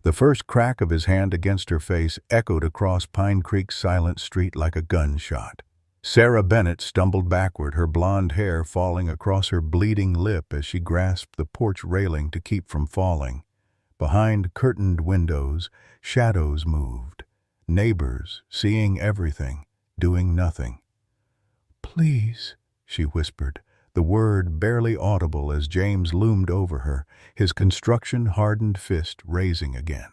The first crack of his hand against her face echoed across Pine Creek's silent street like a gunshot. Sarah Bennett stumbled backward, her blonde hair falling across her bleeding lip as she grasped the porch railing to keep from falling. Behind curtained windows, shadows moved. Neighbors, seeing everything, doing nothing. "Please," she whispered, the word barely audible as James loomed over her, his construction-hardened fist raising again.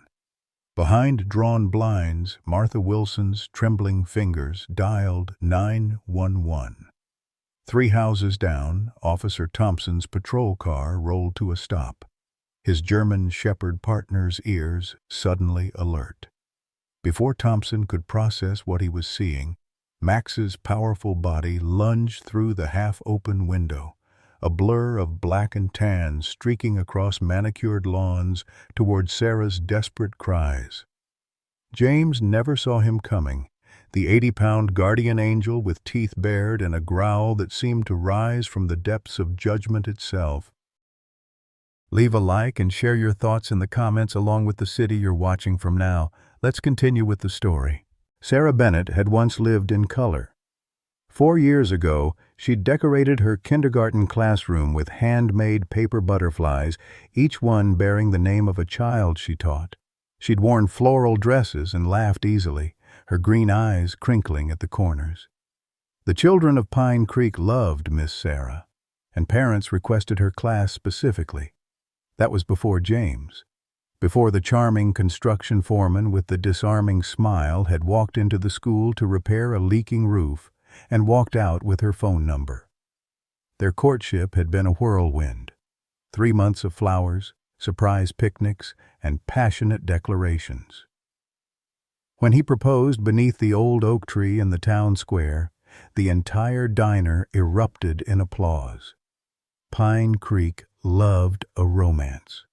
Behind drawn blinds, Martha Wilson's trembling fingers dialed 911. 3 houses down, Officer Thompson's patrol car rolled to a stop, his German Shepherd partner's ears suddenly alert. Before Thompson could process what he was seeing, Max's powerful body lunged through the half-open window, a blur of black and tan streaking across manicured lawns toward Sarah's desperate cries. James never saw him coming, the 80-pound guardian angel with teeth bared and a growl that seemed to rise from the depths of judgment itself. Leave a like and share your thoughts in the comments along with the city you're watching from now. Let's continue with the story. Sarah Bennett had once lived in color. 4 years ago, she'd decorated her kindergarten classroom with handmade paper butterflies, each one bearing the name of a child she taught. She'd worn floral dresses and laughed easily, her green eyes crinkling at the corners. The children of Pine Creek loved Miss Sarah, and parents requested her class specifically. That was before James. Before the charming construction foreman with the disarming smile had walked into the school to repair a leaking roof and walked out with her phone number. Their courtship had been a whirlwind. 3 months of flowers, surprise picnics, and passionate declarations. When he proposed beneath the old oak tree in the town square, the entire diner erupted in applause. Pine Creek loved a romance.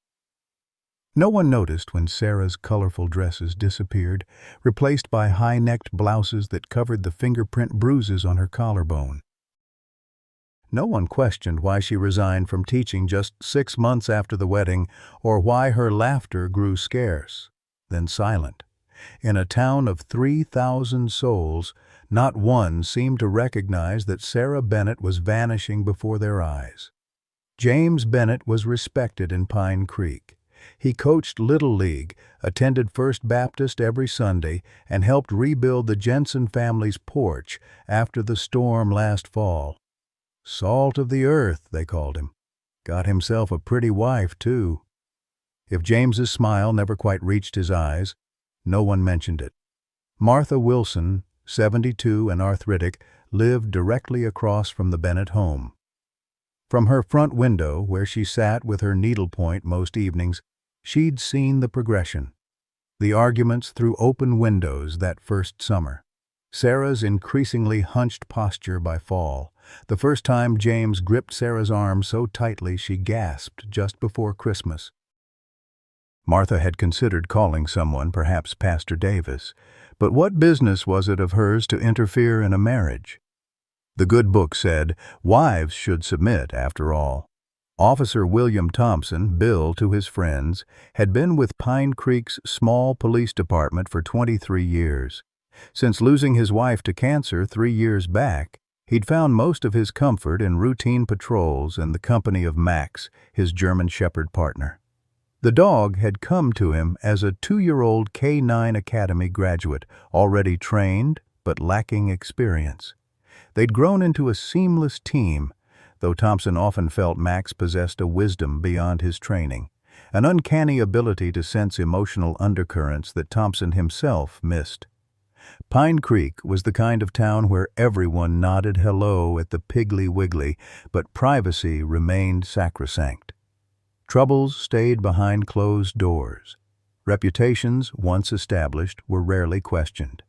No one noticed when Sarah's colorful dresses disappeared, replaced by high-necked blouses that covered the fingerprint bruises on her collarbone. No one questioned why she resigned from teaching just 6 months after the wedding, or why her laughter grew scarce, then silent. In a town of 3,000 souls, not one seemed to recognize that Sarah Bennett was vanishing before their eyes. James Bennett was respected in Pine Creek. He coached Little League, attended First Baptist every Sunday, and helped rebuild the Jensen family's porch after the storm last fall. Salt of the earth, they called him. Got himself a pretty wife, too. If James's smile never quite reached his eyes, no one mentioned it. Martha Wilson, 72 and arthritic, lived directly across from the Bennett home. From her front window, where she sat with her needlepoint most evenings, she'd seen the progression. The arguments through open windows that first summer. Sarah's increasingly hunched posture by fall. The first time James gripped Sarah's arm so tightly she gasped just before Christmas. Martha had considered calling someone, perhaps Pastor Davis, but what business was it of hers to interfere in a marriage? The good book said, wives should submit, after all. Officer William Thompson, Bill to his friends, had been with Pine Creek's small police department for 23 years. Since losing his wife to cancer 3 years back, he'd found most of his comfort in routine patrols and the company of Max, his German Shepherd partner. The dog had come to him as a 2-year-old K-9 Academy graduate, already trained but lacking experience. They'd grown into a seamless team, though Thompson often felt Max possessed a wisdom beyond his training, an uncanny ability to sense emotional undercurrents that Thompson himself missed. Pine Creek was the kind of town where everyone nodded hello at the Piggly Wiggly, but privacy remained sacrosanct. Troubles stayed behind closed doors. Reputations, once established, were rarely questioned.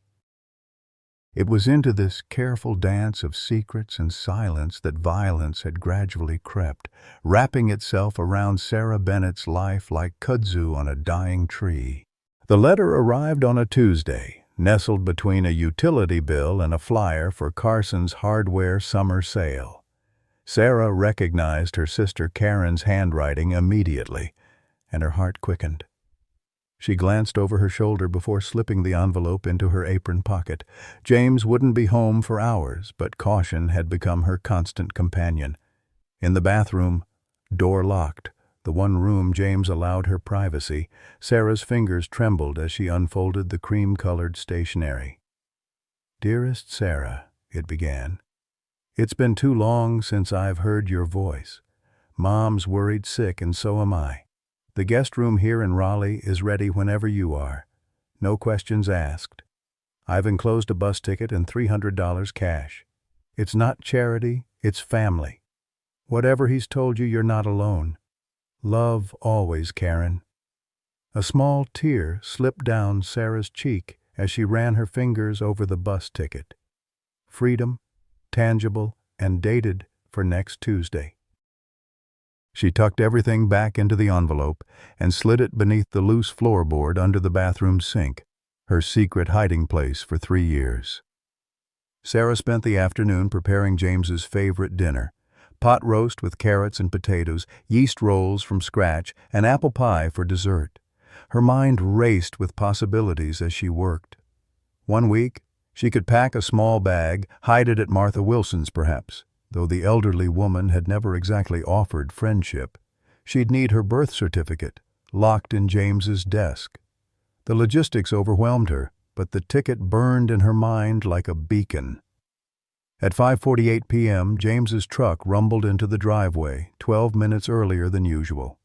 It was into this careful dance of secrets and silence that violence had gradually crept, wrapping itself around Sarah Bennett's life like kudzu on a dying tree. The letter arrived on a Tuesday, nestled between a utility bill and a flyer for Carson's hardware summer sale. Sarah recognized her sister Karen's handwriting immediately, and her heart quickened. She glanced over her shoulder before slipping the envelope into her apron pocket. James wouldn't be home for hours, but caution had become her constant companion. In the bathroom, door locked, the one room James allowed her privacy, Sarah's fingers trembled as she unfolded the cream-colored stationery. "Dearest Sarah," it began, "it's been too long since I've heard your voice. Mom's worried sick and so am I. The guest room here in Raleigh is ready whenever you are. No questions asked. I've enclosed a bus ticket and $300 cash. It's not charity, it's family. Whatever he's told you, you're not alone. Love always, Karen." A small tear slipped down Sarah's cheek as she ran her fingers over the bus ticket. Freedom, tangible, and dated for next Tuesday. She tucked everything back into the envelope and slid it beneath the loose floorboard under the bathroom sink, her secret hiding place for 3 years. Sarah spent the afternoon preparing James's favorite dinner: pot roast with carrots and potatoes, yeast rolls from scratch, and apple pie for dessert. Her mind raced with possibilities as she worked. One week, she could pack a small bag, hide it at Martha Wilson's perhaps. Though the elderly woman had never exactly offered friendship, she'd need her birth certificate, locked in James's desk. The logistics overwhelmed her, but the ticket burned in her mind like a beacon. At 5:48 p.m., James's truck rumbled into the driveway, 12 minutes earlier than usual.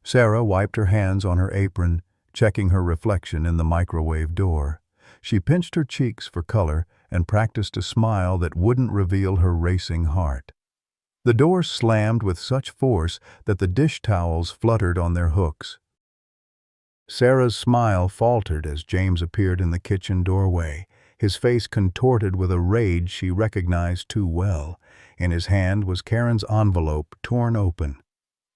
Sarah wiped her hands on her apron, checking her reflection in the microwave door. She pinched her cheeks for color and practiced a smile that wouldn't reveal her racing heart. The door slammed with such force that the dish towels fluttered on their hooks. Sarah's smile faltered as James appeared in the kitchen doorway, his face contorted with a rage she recognized too well. In his hand was Karen's envelope, torn open.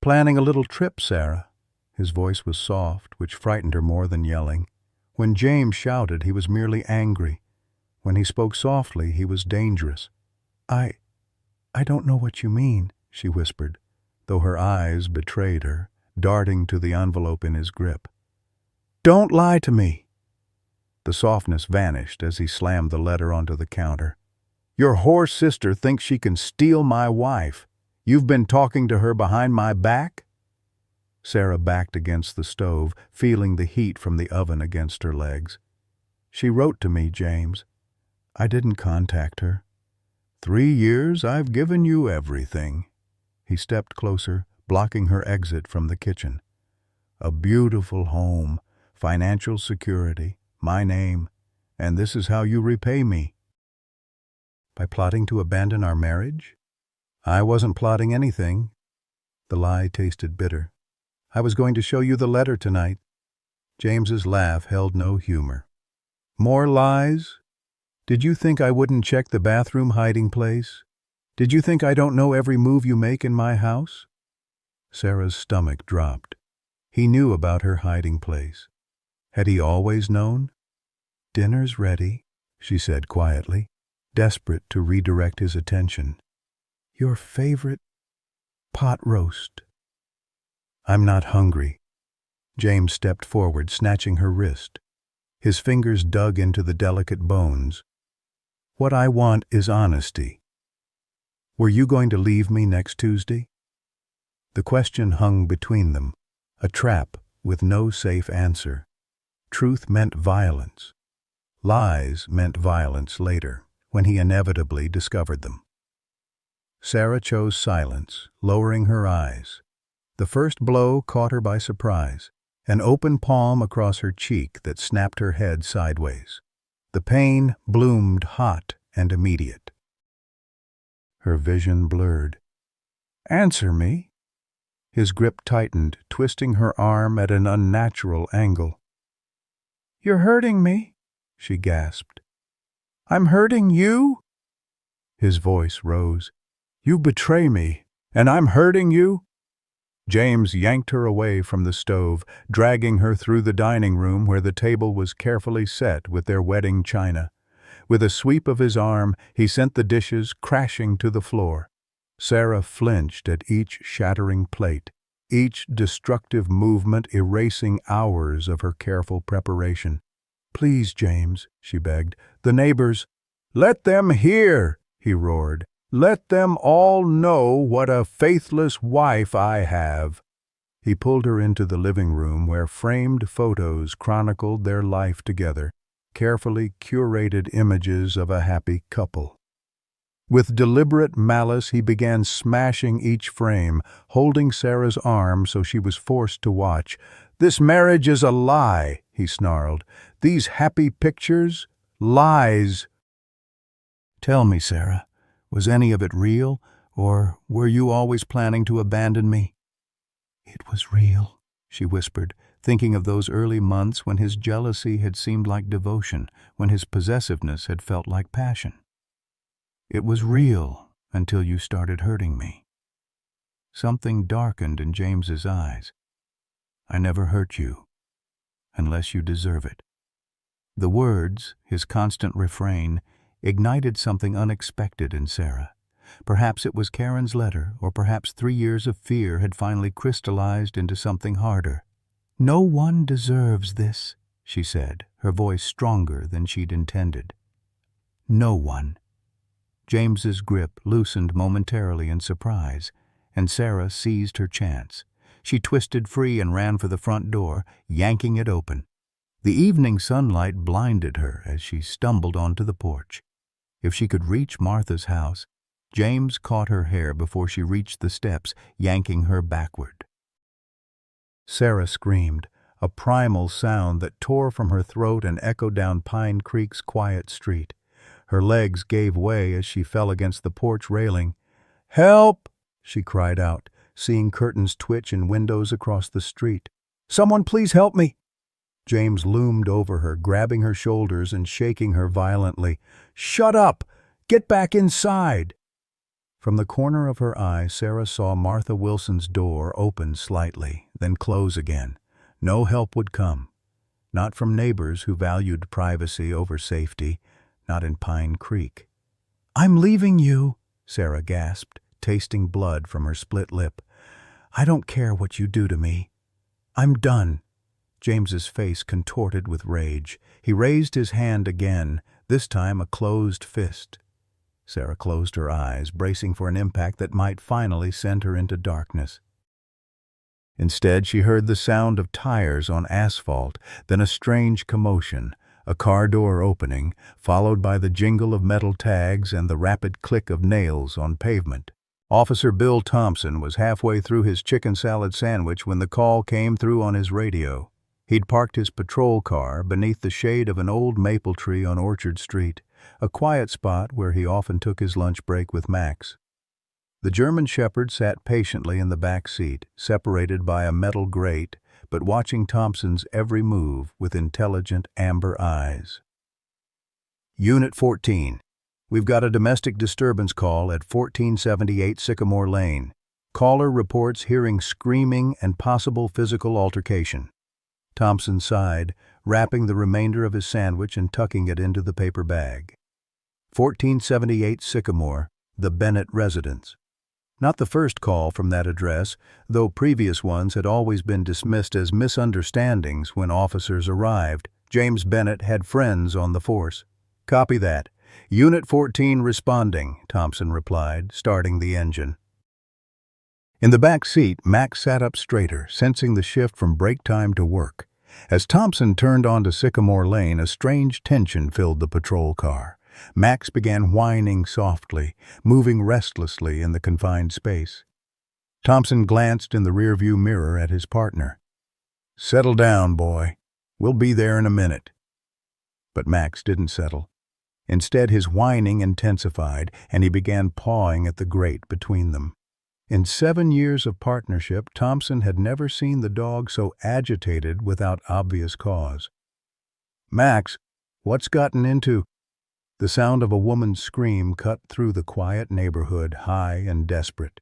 "Planning a little trip, Sarah?" His voice was soft, which frightened her more than yelling. When James shouted, he was merely angry. When he spoke softly, he was dangerous. I don't know what you mean," she whispered, though her eyes betrayed her, darting to the envelope in his grip. "Don't lie to me." The softness vanished as he slammed the letter onto the counter. "Your whore sister thinks she can steal my wife. You've been talking to her behind my back?" Sarah backed against the stove, feeling the heat from the oven against her legs. "She wrote to me, James. I didn't contact her. 3 years I've given you everything." He stepped closer, blocking her exit from the kitchen. "A beautiful home, financial security, my name, and this is how you repay me." "By plotting to abandon our marriage?" "I wasn't plotting anything." The lie tasted bitter. "I was going to show you the letter tonight." James's laugh held no humor. "More lies? Did you think I wouldn't check the bathroom hiding place? Did you think I don't know every move you make in my house?" Sarah's stomach dropped. He knew about her hiding place. Had he always known? "Dinner's ready," she said quietly, desperate to redirect his attention. "Your favorite pot roast." "I'm not hungry." James stepped forward, snatching her wrist. His fingers dug into the delicate bones. "What I want is honesty. Were you going to leave me next Tuesday?" The question hung between them, a trap with no safe answer. Truth meant violence. Lies meant violence later, when he inevitably discovered them. Sarah chose silence, lowering her eyes. The first blow caught her by surprise, an open palm across her cheek that snapped her head sideways. The pain bloomed hot and immediate. Her vision blurred. "Answer me." His grip tightened, twisting her arm at an unnatural angle. "You're hurting me," she gasped. "I'm hurting you?" His voice rose. "You betray me, and I'm hurting you?" James yanked her away from the stove, dragging her through the dining room where the table was carefully set with their wedding china. With a sweep of his arm, he sent the dishes crashing to the floor. Sarah flinched at each shattering plate. each destructive movement erasing hours of her careful preparation. "Please, James," she begged, "the neighbors—" "Let them hear!" he roared. "Let them all know what a faithless wife I have." He pulled her into the living room where framed photos chronicled their life together, carefully curated images of a happy couple. With deliberate malice, he began smashing each frame, holding Sarah's arm so she was forced to watch. "This marriage is a lie," he snarled. "These happy pictures? Lies." "Tell me, Sarah, was any of it real, or were you always planning to abandon me?" "It was real," she whispered, thinking of those early months when his jealousy had seemed like devotion, when his possessiveness had felt like passion. "It was real until you started hurting me." Something darkened in James's eyes. "I never hurt you, unless you deserve it." The words, his constant refrain, ignited something unexpected in Sarah. Perhaps it was Karen's letter, or perhaps 3 years of fear had finally crystallized into something harder. "No one deserves this," she said, her voice stronger than she'd intended. "No one." James's grip loosened momentarily in surprise, and Sarah seized her chance. She twisted free and ran for the front door, yanking it open. The evening sunlight blinded her as she stumbled onto the porch. If she could reach Martha's house, James caught her hair before she reached the steps, yanking her backward. Sarah screamed, a primal sound that tore from her throat and echoed down Pine Creek's quiet street. Her legs gave way as she fell against the porch railing. "Help!" she cried out, seeing curtains twitch in windows across the street. "Someone please help me!" James loomed over her, grabbing her shoulders and shaking her violently. "Shut up! Get back inside!" From the corner of her eye, Sarah saw Martha Wilson's door open slightly, then close again. No help would come. Not from neighbors who valued privacy over safety, not in Pine Creek. "I'm leaving you," Sarah gasped, tasting blood from her split lip. "I don't care what you do to me. I'm done." James's face contorted with rage. He raised his hand again, this time a closed fist. Sarah closed her eyes, bracing for an impact that might finally send her into darkness. Instead, she heard the sound of tires on asphalt, then a strange commotion, a car door opening, followed by the jingle of metal tags and the rapid click of nails on pavement. Officer Bill Thompson was halfway through his chicken salad sandwich when the call came through on his radio. He'd parked his patrol car beneath the shade of an old maple tree on Orchard Street, a quiet spot where he often took his lunch break with Max. The German Shepherd sat patiently in the back seat, separated by a metal grate, but watching Thompson's every move with intelligent amber eyes. "Unit 14. We've got a domestic disturbance call at 1478 Sycamore Lane. Caller reports hearing screaming and possible physical altercation." Thompson sighed, wrapping the remainder of his sandwich and tucking it into the paper bag. 1478 Sycamore, the Bennett residence. Not the first call from that address, though previous ones had always been dismissed as misunderstandings when officers arrived. James Bennett had friends on the force. "Copy that. Unit 14 responding," Thompson replied, starting the engine. In the back seat, Max sat up straighter, sensing the shift from break time to work. As Thompson turned onto Sycamore Lane, a strange tension filled the patrol car. Max began whining softly, moving restlessly in the confined space. Thompson glanced in the rearview mirror at his partner. "Settle down, boy. We'll be there in a minute." But Max didn't settle. Instead, his whining intensified, and he began pawing at the grate between them. In 7 years of partnership, Thompson had never seen the dog so agitated without obvious cause. "Max, what's gotten into—" The sound of a woman's scream cut through the quiet neighborhood, high and desperate.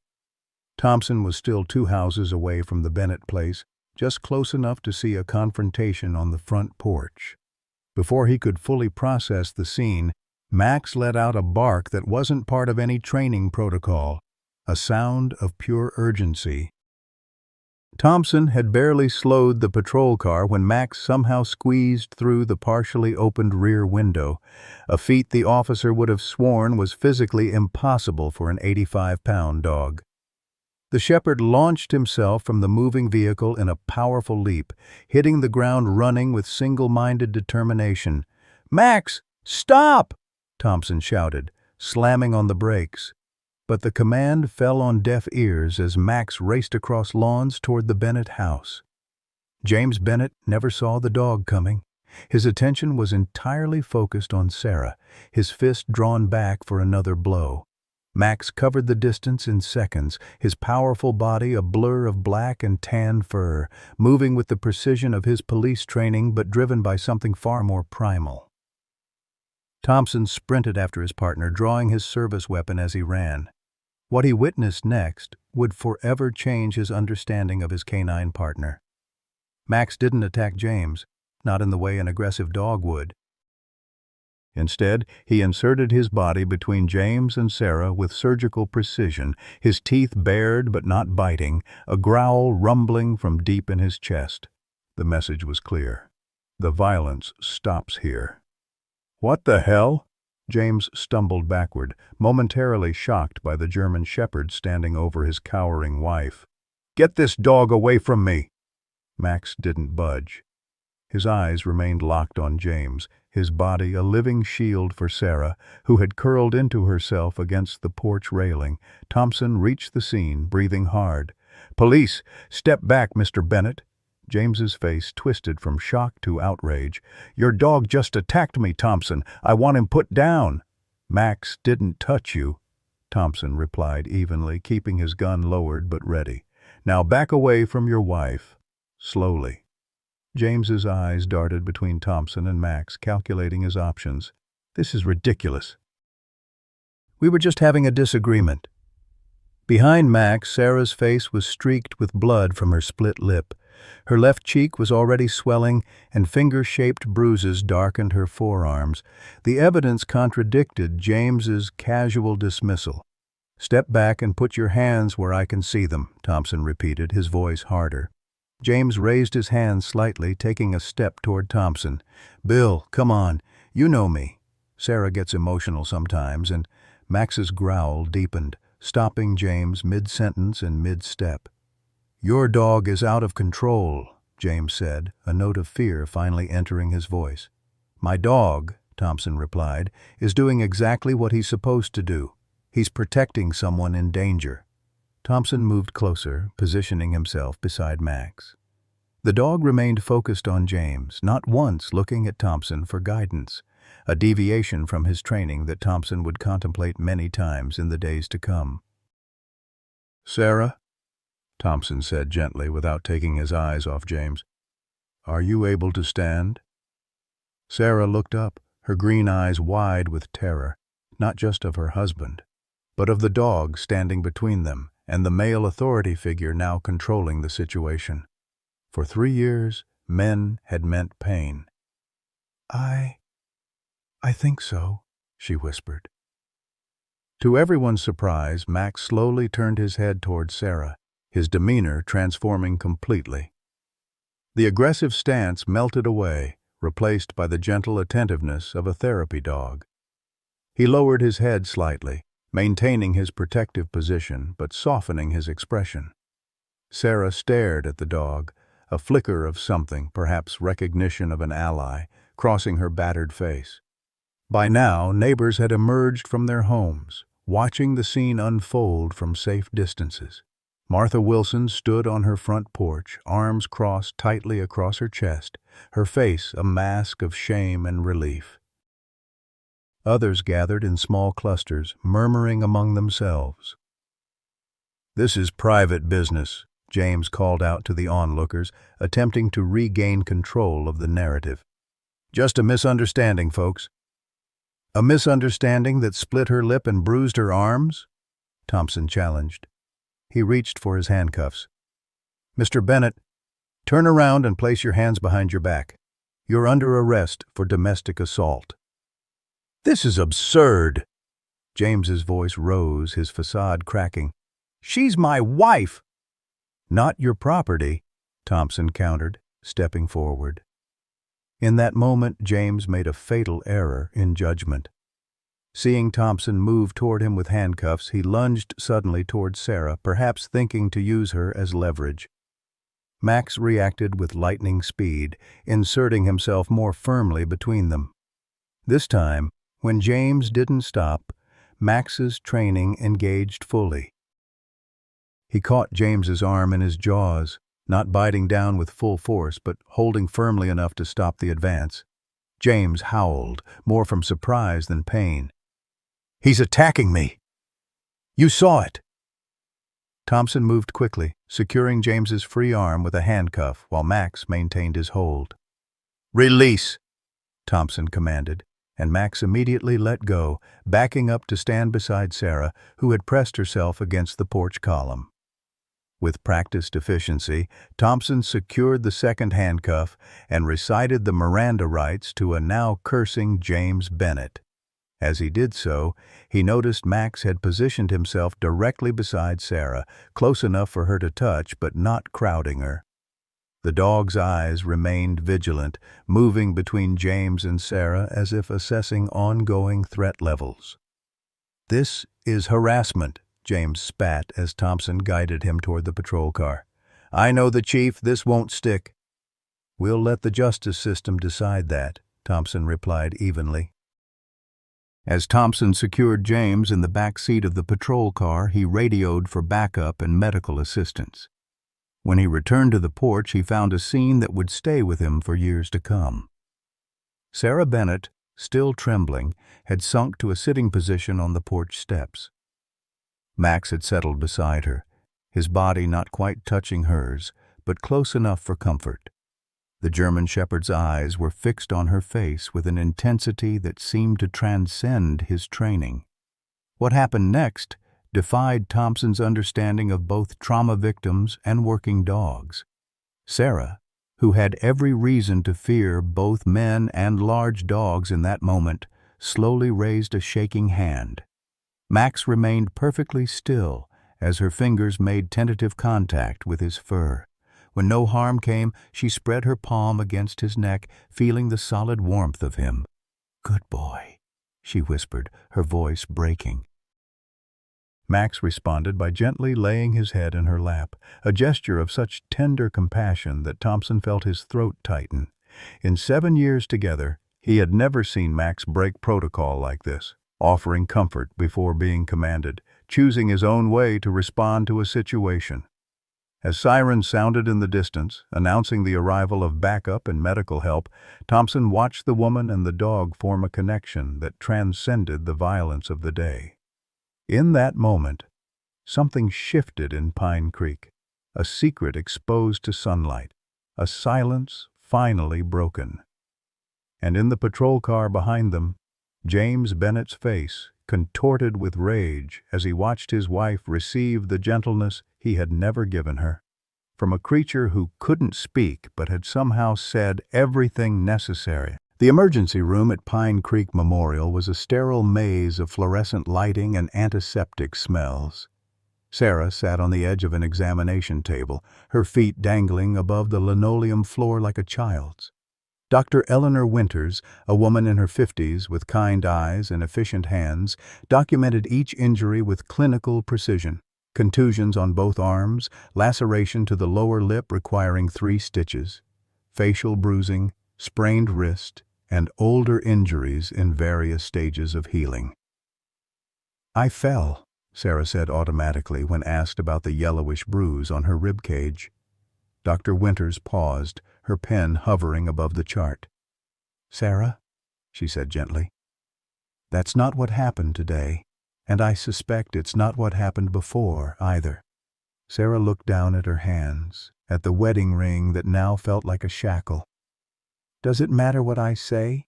Thompson was still 2 houses away from the Bennett place, just close enough to see a confrontation on the front porch. Before he could fully process the scene, Max let out a bark that wasn't part of any training protocol, a sound of pure urgency. Thompson had barely slowed the patrol car when Max somehow squeezed through the partially opened rear window, a feat the officer would have sworn was physically impossible for an 85-pound dog. The shepherd launched himself from the moving vehicle in a powerful leap, hitting the ground running with single-minded determination. "Max, stop!" Thompson shouted, slamming on the brakes. But the command fell on deaf ears as Max raced across lawns toward the Bennett house. James Bennett never saw the dog coming. His attention was entirely focused on Sarah, his fist drawn back for another blow. Max covered the distance in seconds, his powerful body a blur of black and tan fur, moving with the precision of his police training but driven by something far more primal. Thompson sprinted after his partner, drawing his service weapon as he ran. What he witnessed next would forever change his understanding of his canine partner. Max didn't attack James, not in the way an aggressive dog would. Instead, he inserted his body between James and Sarah with surgical precision, his teeth bared but not biting, a growl rumbling from deep in his chest. The message was clear. The violence stops here. "What the hell?" James stumbled backward, momentarily shocked by the German shepherd standing over his cowering wife. "Get this dog away from me!" Max didn't budge. His eyes remained locked on James, his body a living shield for Sarah, who had curled into herself against the porch railing. Thompson reached the scene, breathing hard. "Police! Step back, Mr. Bennett!" James's face twisted from shock to outrage. "Your dog just attacked me, Thompson. I want him put down." "Max didn't touch you," Thompson replied evenly, keeping his gun lowered but ready. "Now back away from your wife. Slowly." James's eyes darted between Thompson and Max, calculating his options. "This is ridiculous." "We were just having a disagreement." Behind Max, Sarah's face was streaked with blood from her split lip. Her left cheek was already swelling, and finger-shaped bruises darkened her forearms. The evidence contradicted James's casual dismissal. "Step back and put your hands where I can see them," Thompson repeated, his voice harder. James raised his hand slightly, taking a step toward Thompson. "Bill, come on. You know me." Sarah gets emotional sometimes, and Max's growl deepened, stopping James mid-sentence and mid-step. "Your dog is out of control," James said, a note of fear finally entering his voice. "My dog," Thompson replied, "is doing exactly what he's supposed to do. He's protecting someone in danger." Thompson moved closer, positioning himself beside Max. The dog remained focused on James, not once looking at Thompson for guidance, a deviation from his training that Thompson would contemplate many times in the days to come. "Sarah," Thompson said gently without taking his eyes off James, "are you able to stand?" Sarah looked up, her green eyes wide with terror, not just of her husband, but of the dog standing between them and the male authority figure now controlling the situation. For 3 years, men had meant pain. I think so," she whispered. To everyone's surprise, Max slowly turned his head toward Sarah, his demeanor transforming completely. The aggressive stance melted away, replaced by the gentle attentiveness of a therapy dog. He lowered his head slightly, maintaining his protective position but softening his expression. Sarah stared at the dog, a flicker of something, perhaps recognition of an ally, crossing her battered face. By now, neighbors had emerged from their homes, watching the scene unfold from safe distances. Martha Wilson stood on her front porch, arms crossed tightly across her chest, her face a mask of shame and relief. Others gathered in small clusters, murmuring among themselves. "This is private business," James called out to the onlookers, attempting to regain control of the narrative. "Just a misunderstanding, folks." "A misunderstanding that split her lip and bruised her arms?" Thompson challenged. He reached for his handcuffs. "Mr. Bennett, turn around and place your hands behind your back. You're under arrest for domestic assault." "This is absurd!" James's voice rose, his facade cracking. "She's my wife!" "Not your property," Thompson countered, stepping forward. In that moment, James made a fatal error in judgment. Seeing Thompson move toward him with handcuffs, he lunged suddenly toward Sarah, perhaps thinking to use her as leverage. Max reacted with lightning speed, inserting himself more firmly between them. This time, when James didn't stop, Max's training engaged fully. He caught James's arm in his jaws, not biting down with full force, but holding firmly enough to stop the advance. James howled, more from surprise than pain. "He's attacking me! You saw it!" Thompson moved quickly, securing James's free arm with a handcuff while Max maintained his hold. "Release!" Thompson commanded, and Max immediately let go, backing up to stand beside Sarah, who had pressed herself against the porch column. With practiced efficiency, Thompson secured the second handcuff and recited the Miranda rights to a now cursing James Bennett. As he did so, he noticed Max had positioned himself directly beside Sarah, close enough for her to touch but not crowding her. The dog's eyes remained vigilant, moving between James and Sarah as if assessing ongoing threat levels. "This is harassment," James spat as Thompson guided him toward the patrol car. "I know the chief, this won't stick." "We'll let the justice system decide that," Thompson replied evenly. As Thompson secured James in the back seat of the patrol car, he radioed for backup and medical assistance. When he returned to the porch, he found a scene that would stay with him for years to come. Sarah Bennett, still trembling, had sunk to a sitting position on the porch steps. Max had settled beside her, his body not quite touching hers, but close enough for comfort. The German shepherd's eyes were fixed on her face with an intensity that seemed to transcend his training. What happened next defied Thompson's understanding of both trauma victims and working dogs. Sarah, who had every reason to fear both men and large dogs in that moment, slowly raised a shaking hand. Max remained perfectly still as her fingers made tentative contact with his fur. When no harm came, she spread her palm against his neck, feeling the solid warmth of him. "Good boy," she whispered, her voice breaking. Max responded by gently laying his head in her lap, a gesture of such tender compassion that Thompson felt his throat tighten. In 7 years together, he had never seen Max break protocol like this, offering comfort before being commanded, choosing his own way to respond to a situation. As sirens sounded in the distance, announcing the arrival of backup and medical help, Thompson watched the woman and the dog form a connection that transcended the violence of the day. In that moment, something shifted in Pine Creek, a secret exposed to sunlight, a silence finally broken. And in the patrol car behind them, James Bennett's face contorted with rage as he watched his wife receive the gentleness he had never given her, from a creature who couldn't speak but had somehow said everything necessary. The emergency room at Pine Creek Memorial was a sterile maze of fluorescent lighting and antiseptic smells. Sarah sat on the edge of an examination table, her feet dangling above the linoleum floor like a child's. Dr. Eleanor Winters, a woman in her 50s with kind eyes and efficient hands, documented each injury with clinical precision. Contusions on both arms, laceration to the lower lip requiring 3 stitches, facial bruising, sprained wrist, and older injuries in various stages of healing. "I fell," Sarah said automatically when asked about the yellowish bruise on her rib cage. Dr. Winters paused, her pen hovering above the chart. "Sarah," she said gently, "that's not what happened today, and I suspect it's not what happened before either." Sarah looked down at her hands, at the wedding ring that now felt like a shackle. "Does it matter what I say?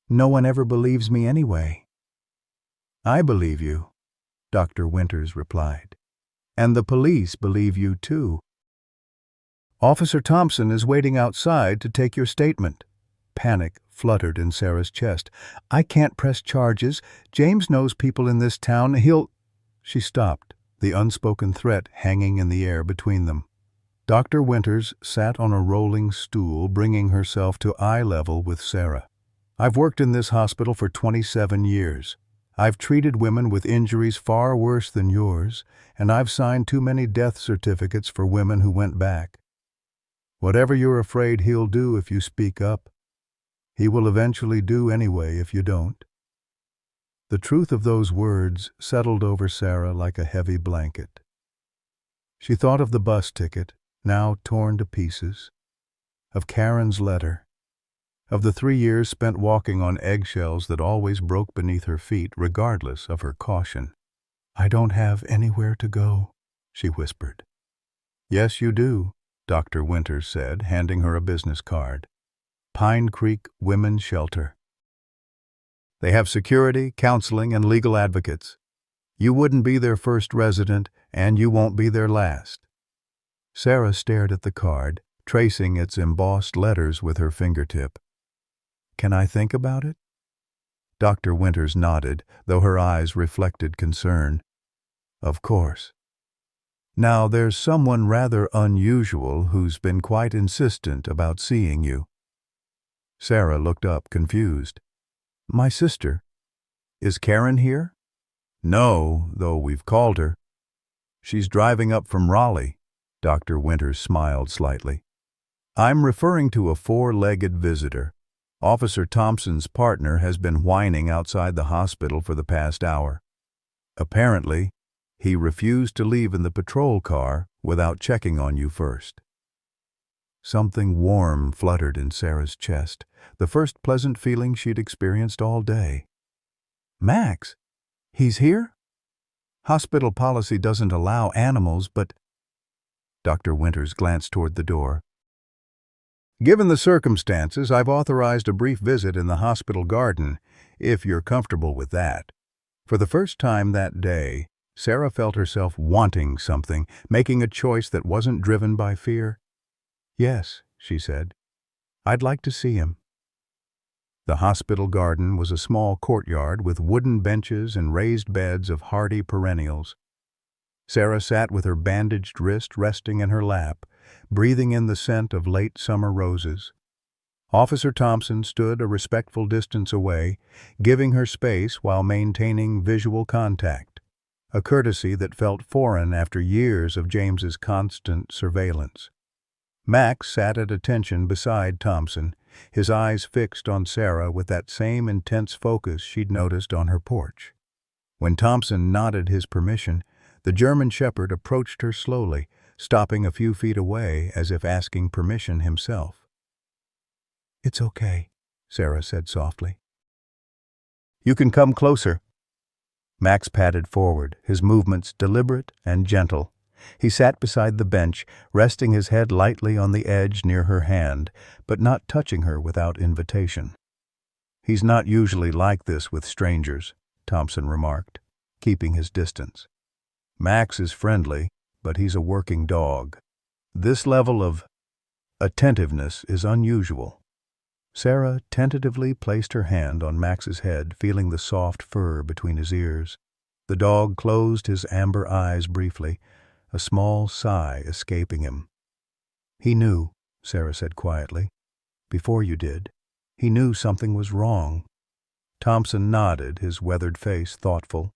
No one ever believes me anyway." "I believe you," Dr. Winters replied. "And the police believe you too." "Officer Thompson is waiting outside to take your statement." Panic fluttered in Sarah's chest. "I can't press charges. James knows people in this town. He'll—" She stopped, the unspoken threat hanging in the air between them. Dr. Winters sat on a rolling stool, bringing herself to eye level with Sarah. I've worked in this hospital for 27 years. I've treated women with injuries far worse than yours, and I've signed too many death certificates for women who went back. Whatever you're afraid he'll do if you speak up, he will eventually do anyway if you don't. The truth of those words settled over Sarah like a heavy blanket. She thought of the bus ticket, now torn to pieces, of Karen's letter, of the 3 years spent walking on eggshells that always broke beneath her feet regardless of her caution. "I don't have anywhere to go," she whispered. "Yes, you do," Dr. Winters said, handing her a business card. "Pine Creek Women's Shelter. They have security, counseling, and legal advocates. You wouldn't be their first resident, and you won't be their last." Sarah stared at the card, tracing its embossed letters with her fingertip. "Can I think about it?" Dr. Winters nodded, though her eyes reflected concern. "Of course. Now, there's someone rather unusual who's been quite insistent about seeing you." Sarah looked up, confused. "My sister. Is Karen here?" "No, though we've called her. She's driving up from Raleigh." Dr. Winters smiled slightly. "I'm referring to a 4-legged visitor. Officer Thompson's partner has been whining outside the hospital for the past hour. Apparently, he refused to leave in the patrol car without checking on you first." Something warm fluttered in Sarah's chest, the first pleasant feeling she'd experienced all day. "Max? He's here? Hospital policy doesn't allow animals, but—" Dr. Winters glanced toward the door. "Given the circumstances, I've authorized a brief visit in the hospital garden, if you're comfortable with that." For the first time that day, Sarah felt herself wanting something, making a choice that wasn't driven by fear. "Yes," she said. "I'd like to see him." The hospital garden was a small courtyard with wooden benches and raised beds of hardy perennials. Sarah sat with her bandaged wrist resting in her lap, breathing in the scent of late summer roses. Officer Thompson stood a respectful distance away, giving her space while maintaining visual contact, a courtesy that felt foreign after years of James's constant surveillance. Max sat at attention beside Thompson, his eyes fixed on Sarah with that same intense focus she'd noticed on her porch. When Thompson nodded his permission, the German shepherd approached her slowly, stopping a few feet away as if asking permission himself. "It's okay," Sarah said softly. "You can come closer." Max padded forward, his movements deliberate and gentle. He sat beside the bench, resting his head lightly on the edge near her hand, but not touching her without invitation. "He's not usually like this with strangers," Thompson remarked, keeping his distance. "Max is friendly, but he's a working dog. This level of attentiveness is unusual." Sarah tentatively placed her hand on Max's head, feeling the soft fur between his ears. The dog closed his amber eyes briefly, a small sigh escaping him. "He knew," Sarah said quietly. "Before you did. He knew something was wrong." Thompson nodded, his weathered face thoughtful.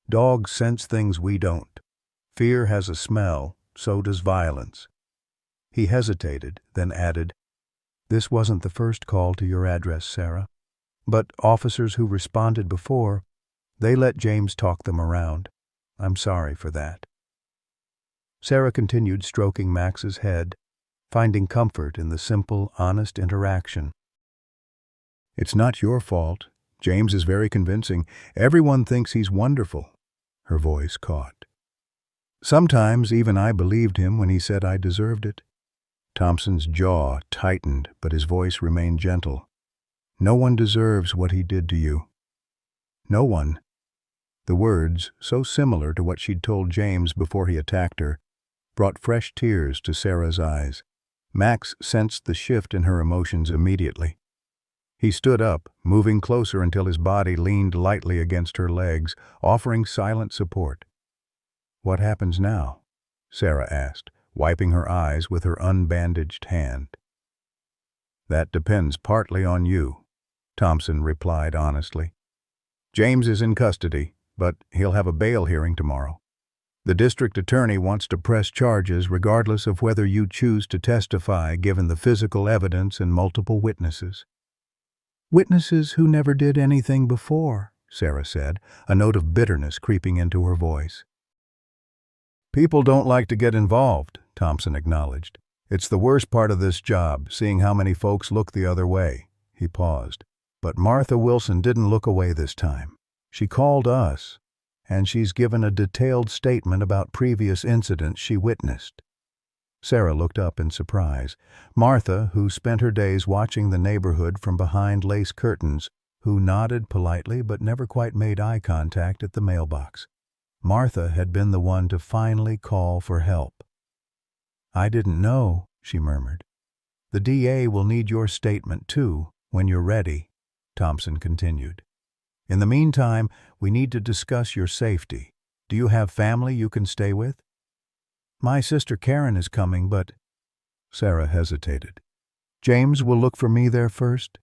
"Dogs sense things we don't. Fear has a smell, so does violence." He hesitated, then added, "This wasn't the first call to your address, Sarah. But officers who responded before, they let James talk them around. I'm sorry for that." Sarah continued stroking Max's head, finding comfort in the simple, honest interaction. "It's not your fault. James is very convincing. Everyone thinks he's wonderful." Her voice caught. "Sometimes even I believed him when he said I deserved it." Thompson's jaw tightened, but his voice remained gentle. "No one deserves what he did to you. No one." The words, so similar to what she'd told James before he attacked her, brought fresh tears to Sarah's eyes. Max sensed the shift in her emotions immediately. He stood up, moving closer until his body leaned lightly against her legs, offering silent support. "What happens now?" Sarah asked, wiping her eyes with her unbandaged hand. "That depends partly on you," Thompson replied honestly. "James is in custody, but he'll have a bail hearing tomorrow. The district attorney wants to press charges regardless of whether you choose to testify, given the physical evidence and multiple witnesses." "Witnesses who never did anything before," Sarah said, a note of bitterness creeping into her voice. "People don't like to get involved," Thompson acknowledged. "It's the worst part of this job, seeing how many folks look the other way." He paused. "But Martha Wilson didn't look away this time. She called us, and she's given a detailed statement about previous incidents she witnessed." Sarah looked up in surprise. Martha, who spent her days watching the neighborhood from behind lace curtains, who nodded politely but never quite made eye contact at the mailbox. Martha had been the one to finally call for help. "I didn't know," she murmured. "The DA will need your statement, too, when you're ready," Thompson continued. "In the meantime, we need to discuss your safety. Do you have family you can stay with?" "My sister Karen is coming, but—" Sarah hesitated. "James will look for me there first.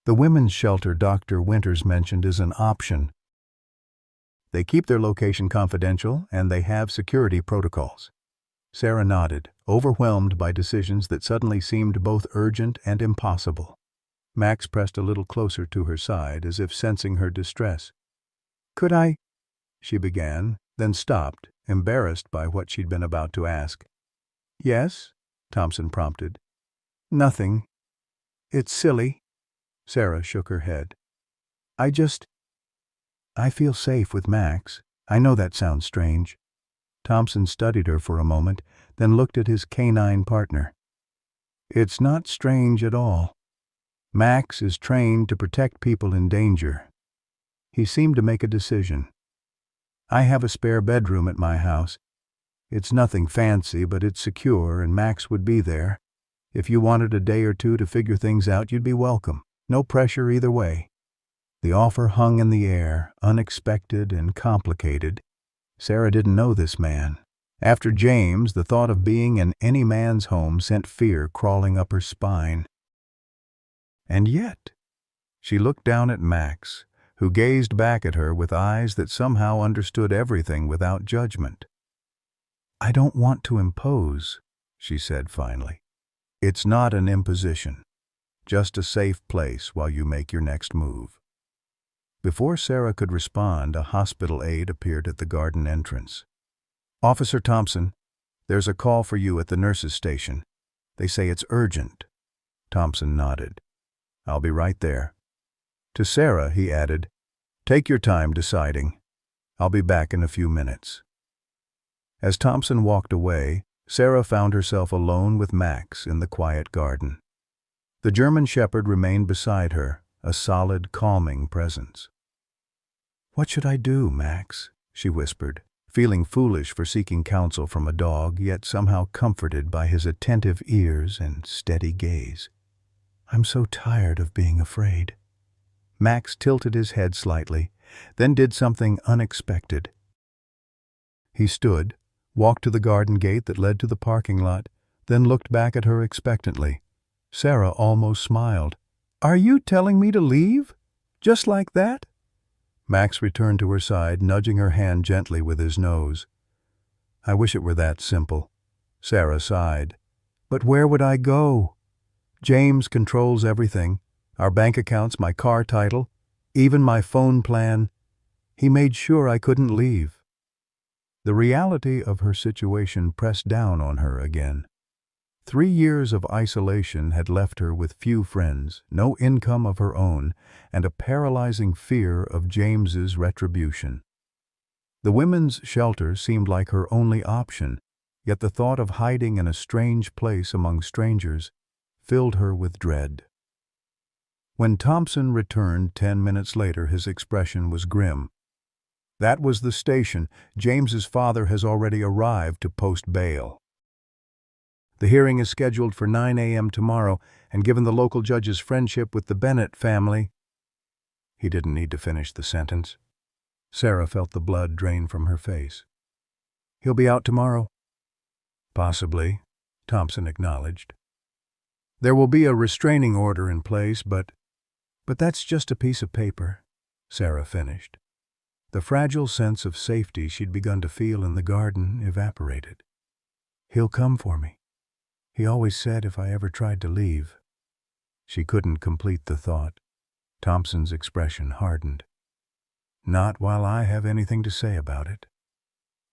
The women's shelter Dr. Winters mentioned is an option. They keep their location confidential, and they have security protocols." Sarah nodded, overwhelmed by decisions that suddenly seemed both urgent and impossible. Max pressed a little closer to her side, as if sensing her distress. "Could I—" she began, then stopped, embarrassed by what she'd been about to ask. "Yes?" Thompson prompted. "Nothing. It's silly." Sarah shook her head. I feel safe with Max. I know that sounds strange." Thompson studied her for a moment, then looked at his canine partner. "It's not strange at all. Max is trained to protect people in danger." He seemed to make a decision. "I have a spare bedroom at my house. It's nothing fancy, but it's secure, and Max would be there. If you wanted a day or two to figure things out, you'd be welcome. No pressure either way." The offer hung in the air, unexpected and complicated. Sarah didn't know this man. After James, the thought of being in any man's home sent fear crawling up her spine. And yet, she looked down at Max, who gazed back at her with eyes that somehow understood everything without judgment. "I don't want to impose," she said finally. "It's not an imposition. Just a safe place while you make your next move." Before Sarah could respond, a hospital aide appeared at the garden entrance. "Officer Thompson, there's a call for you at the nurses' station. They say it's urgent." Thompson nodded. "I'll be right there." To Sarah, he added, "Take your time deciding. I'll be back in a few minutes." As Thompson walked away, Sarah found herself alone with Max in the quiet garden. The German Shepherd remained beside her, a solid, calming presence. "What should I do, Max?" she whispered, feeling foolish for seeking counsel from a dog, yet somehow comforted by his attentive ears and steady gaze. "I'm so tired of being afraid." Max tilted his head slightly, then did something unexpected. He stood, walked to the garden gate that led to the parking lot, then looked back at her expectantly. Sarah almost smiled. "Are you telling me to leave? Just like that?" Max returned to her side, nudging her hand gently with his nose. "I wish it were that simple." Sarah sighed. "But where would I go? James controls everything. Our bank accounts, my car title, even my phone plan. He made sure I couldn't leave." The reality of her situation pressed down on her again. 3 years of isolation had left her with few friends, no income of her own, and a paralyzing fear of James's retribution. The women's shelter seemed like her only option, yet the thought of hiding in a strange place among strangers filled her with dread. When Thompson returned 10 minutes later, his expression was grim. "That was the station. James's father has already arrived to post bail. The hearing is scheduled for 9 a.m. tomorrow, and given the local judge's friendship with the Bennett family—" He didn't need to finish the sentence. Sarah felt the blood drain from her face. "He'll be out tomorrow." Possibly, Thompson acknowledged. There will be a restraining order in place, but that's just a piece of paper, Sarah finished. The fragile sense of safety she'd begun to feel in the garden evaporated. He'll come for me. He always said if I ever tried to leave. She couldn't complete the thought. Thompson's expression hardened. Not while I have anything to say about it.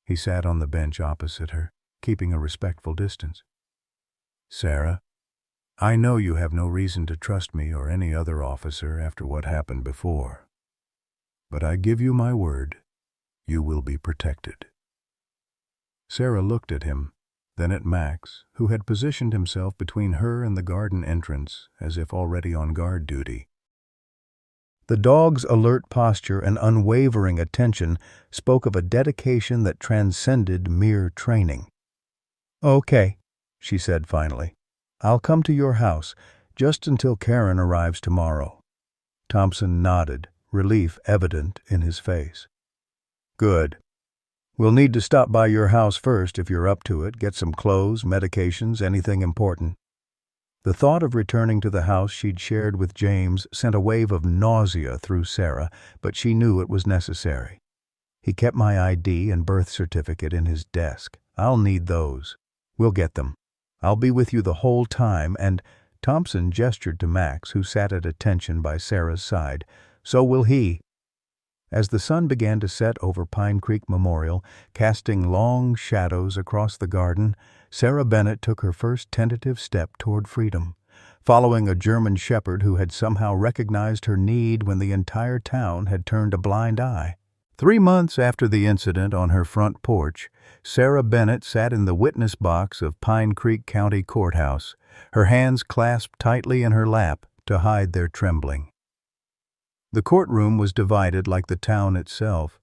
He sat on the bench opposite her, keeping a respectful distance. Sarah, I know you have no reason to trust me or any other officer after what happened before. But I give you my word, you will be protected. Sarah looked at him, then at Max, who had positioned himself between her and the garden entrance, as if already on guard duty. The dog's alert posture and unwavering attention spoke of a dedication that transcended mere training. Okay, she said finally. I'll come to your house, just until Karen arrives tomorrow. Thompson nodded, relief evident in his face. Good. We'll need to stop by your house first if you're up to it, get some clothes, medications, anything important. The thought of returning to the house she'd shared with James sent a wave of nausea through Sarah, but she knew it was necessary. He kept my ID and birth certificate in his desk. I'll need those. We'll get them. I'll be with you the whole time, and Thompson gestured to Max, who sat at attention by Sarah's side. So will he. As the sun began to set over Pine Creek Memorial, casting long shadows across the garden, Sarah Bennett took her first tentative step toward freedom, following a German shepherd who had somehow recognized her need when the entire town had turned a blind eye. 3 months after the incident on her front porch, Sarah Bennett sat in the witness box of Pine Creek County Courthouse, her hands clasped tightly in her lap to hide their trembling. The courtroom was divided like the town itself.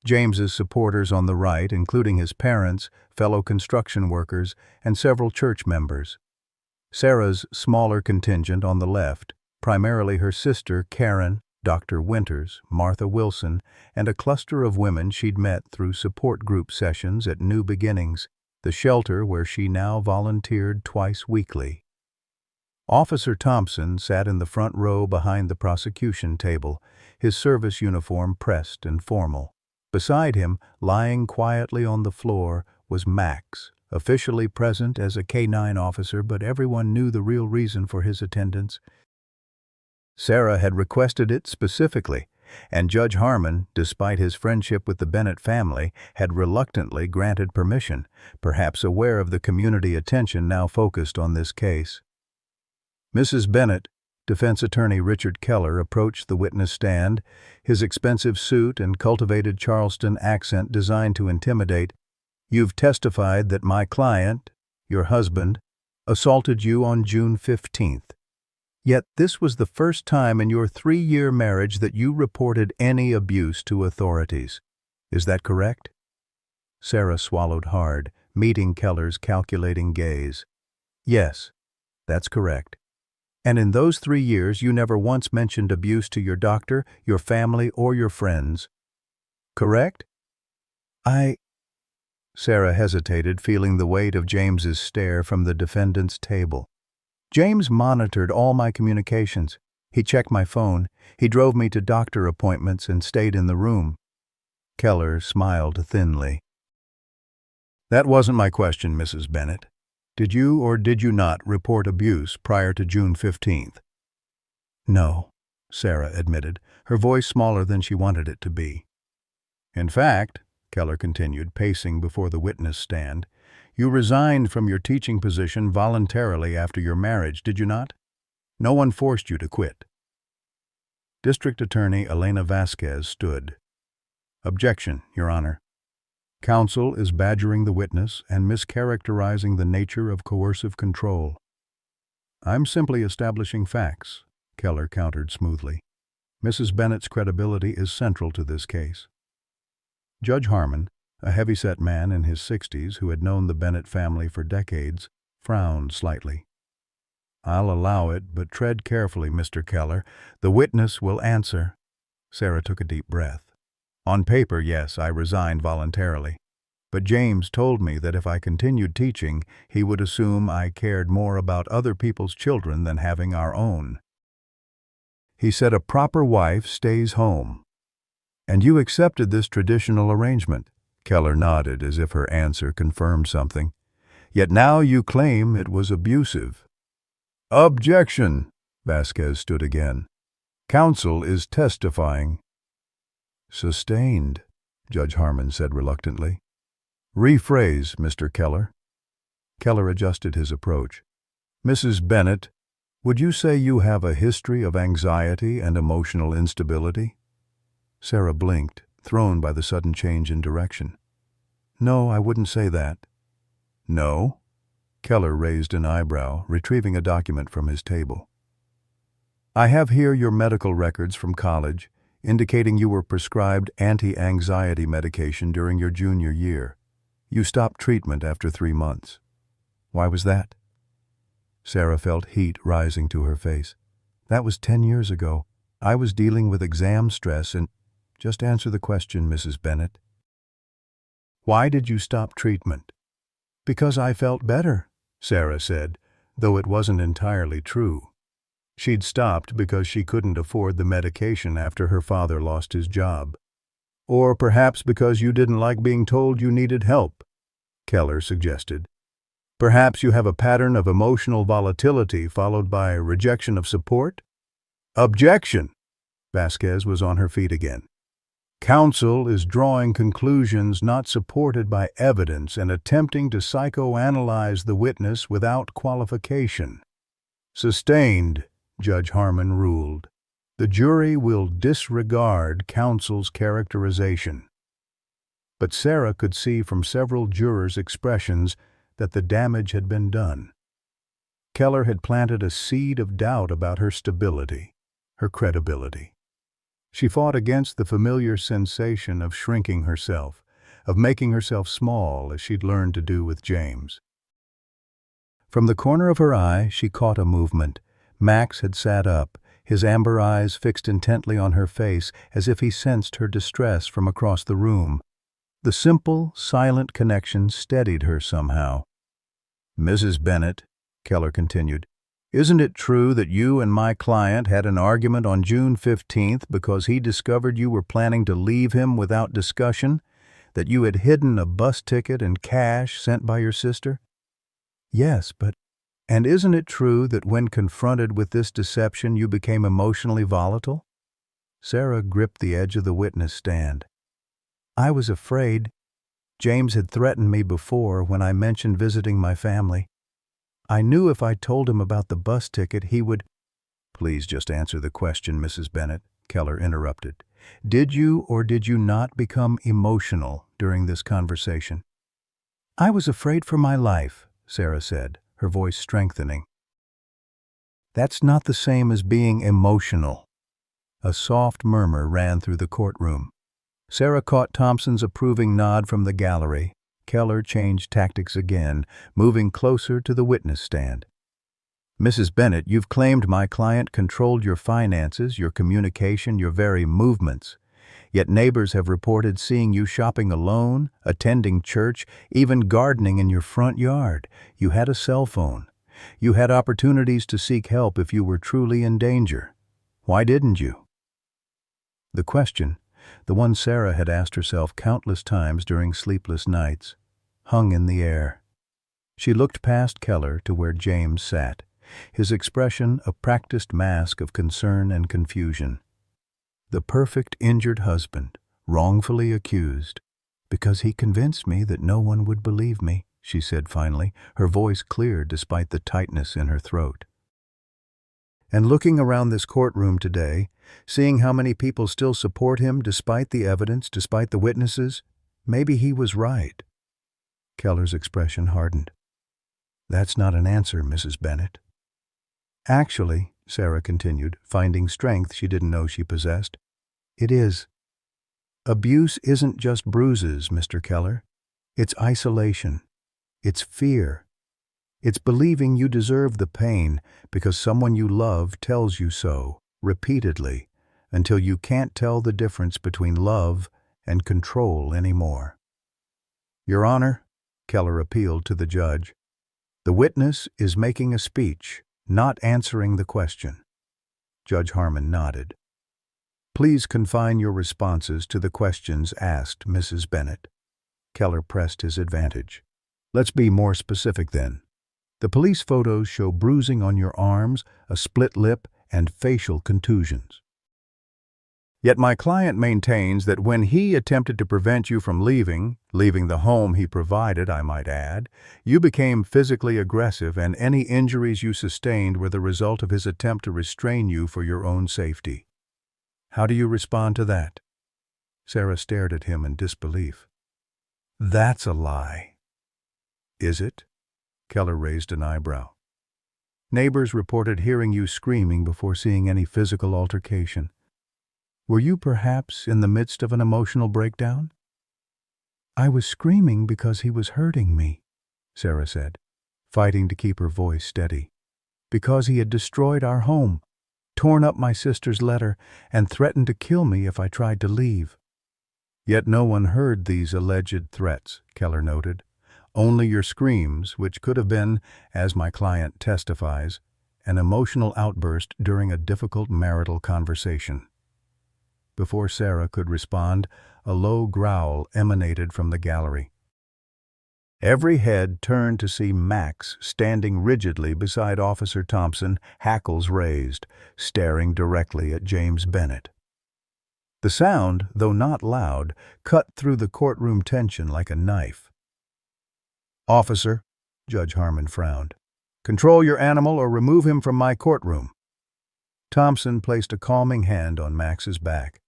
James's supporters on the right, including his parents, fellow construction workers, and several church members. Sarah's smaller contingent on the left, primarily her sister Karen, Dr. Winters, Martha Wilson, and a cluster of women she'd met through support group sessions at New Beginnings, the shelter where she now volunteered twice weekly. Officer Thompson sat in the front row behind the prosecution table, his service uniform pressed and formal. Beside him, lying quietly on the floor, was Max, officially present as a K-9 officer, but everyone knew the real reason for his attendance. Sarah had requested it specifically, and Judge Harmon, despite his friendship with the Bennett family, had reluctantly granted permission, perhaps aware of the community attention now focused on this case. Mrs. Bennett, defense attorney Richard Keller, approached the witness stand, his expensive suit and cultivated Charleston accent designed to intimidate. You've testified that my client, your husband, assaulted you on June 15th. Yet this was the first time in your 3-year marriage that you reported any abuse to authorities. Is that correct? Sarah swallowed hard, meeting Keller's calculating gaze. Yes, that's correct. And in those 3 years, you never once mentioned abuse to your doctor, your family, or your friends. Correct? Sarah hesitated, feeling the weight of James's stare from the defendant's table. James monitored all my communications. He checked my phone. He drove me to doctor appointments and stayed in the room. Keller smiled thinly. That wasn't my question, Mrs. Bennett. Did you or did you not report abuse prior to June 15th? No, Sarah admitted, her voice smaller than she wanted it to be. In fact, Keller continued, pacing before the witness stand, you resigned from your teaching position voluntarily after your marriage, did you not? No one forced you to quit. District Attorney Elena Vasquez stood. Objection, Your Honor. Counsel is badgering the witness and mischaracterizing the nature of coercive control. I'm simply establishing facts, Keller countered smoothly. Mrs. Bennett's credibility is central to this case. Judge Harmon, a heavyset man in his 60s who had known the Bennett family for decades, frowned slightly. I'll allow it, but tread carefully, Mr. Keller. The witness will answer. Sarah took a deep breath. On paper, yes, I resigned voluntarily. but James told me that if I continued teaching, he would assume I cared more about other people's children than having our own. He said a proper wife stays home. And you accepted this traditional arrangement? Keller nodded as if her answer confirmed something. Yet now you claim it was abusive. Objection! Vasquez stood again. Counsel is testifying. Sustained, Judge Harmon said reluctantly. Rephrase, Mr. Keller. Keller adjusted his approach. Mrs. Bennett, would you say you have a history of anxiety and emotional instability? Sarah blinked, thrown by the sudden change in direction. No, I wouldn't say that. No? Keller raised an eyebrow, retrieving a document from his table. I have here your medical records from college, indicating you were prescribed anti-anxiety medication during your junior year. You stopped treatment after 3 months. Why was that? Sarah felt heat rising to her face. That was 10 years ago. I was dealing with exam stress and... Just answer the question, Mrs. Bennett. Why did you stop treatment? Because I felt better, Sarah said, though it wasn't entirely true. She'd stopped because she couldn't afford the medication after her father lost his job. Or perhaps because you didn't like being told you needed help, Keller suggested. Perhaps you have a pattern of emotional volatility followed by rejection of support? Objection! Vasquez was on her feet again. Counsel is drawing conclusions not supported by evidence and attempting to psychoanalyze the witness without qualification. Sustained, Judge Harmon ruled. The jury will disregard counsel's characterization. But Sarah could see from several jurors' expressions that the damage had been done. Keller had planted a seed of doubt about her stability, her credibility. She fought against the familiar sensation of shrinking herself, of making herself small as she'd learned to do with James. From the corner of her eye, she caught a movement. Max had sat up, his amber eyes fixed intently on her face as if he sensed her distress from across the room. The simple, silent connection steadied her somehow. Mrs. Bennett, Keller continued, isn't it true that you and my client had an argument on June 15th because he discovered you were planning to leave him without discussion, that you had hidden a bus ticket and cash sent by your sister? Yes, but... And isn't it true that when confronted with this deception you became emotionally volatile? Sarah gripped the edge of the witness stand. I was afraid. James had threatened me before when I mentioned visiting my family. I knew if I told him about the bus ticket, he would... Please just answer the question, Mrs. Bennett, Keller interrupted. Did you or did you not become emotional during this conversation? I was afraid for my life, Sarah said, her voice strengthening. That's not the same as being emotional. A soft murmur ran through the courtroom. Sarah caught Thompson's approving nod from the gallery. Keller changed tactics again, moving closer to the witness stand. Mrs. Bennett, you've claimed my client controlled your finances, your communication, your very movements. Yet neighbors have reported seeing you shopping alone, attending church, even gardening in your front yard. You had a cell phone. You had opportunities to seek help if you were truly in danger. Why didn't you? The question, the one Sarah had asked herself countless times during sleepless nights, hung in the air. She looked past Keller to where James sat, his expression a practiced mask of concern and confusion. The perfect injured husband, wrongfully accused, because he convinced me that no one would believe me, she said finally, her voice clear despite the tightness in her throat. And looking around this courtroom today, seeing how many people still support him despite the evidence, despite the witnesses, maybe he was right. Keller's expression hardened. That's not an answer, Mrs. Bennett. Actually, Sarah continued, finding strength she didn't know she possessed, it is. Abuse isn't just bruises, Mr. Keller. It's isolation. It's fear. It's believing you deserve the pain because someone you love tells you so, repeatedly, until you can't tell the difference between love and control anymore. Your Honor, Keller appealed to the judge, the witness is making a speech, not answering the question. Judge Harmon nodded. Please confine your responses to the questions asked, Mrs. Bennett. Keller pressed his advantage. Let's be more specific then. The police photos show bruising on your arms, a split lip, and facial contusions. Yet my client maintains that when he attempted to prevent you from leaving the home he provided, I might add, you became physically aggressive and any injuries you sustained were the result of his attempt to restrain you for your own safety. How do you respond to that? Sarah stared at him in disbelief. That's a lie. Is it? Keller raised an eyebrow. Neighbors reported hearing you screaming before seeing any physical altercation. Were you perhaps in the midst of an emotional breakdown? I was screaming because he was hurting me, Sarah said, fighting to keep her voice steady. Because he had destroyed our home, torn up my sister's letter, and threatened to kill me if I tried to leave. Yet no one heard these alleged threats, Keller noted. Only your screams, which could have been, as my client testifies, an emotional outburst during a difficult marital conversation. Before Sarah could respond, a low growl emanated from the gallery. Every head turned to see Max standing rigidly beside Officer Thompson, hackles raised, staring directly at James Bennett. The sound, though not loud, cut through the courtroom tension like a knife. Officer, Judge Harmon frowned, control your animal or remove him from my courtroom. Thompson placed a calming hand on Max's back.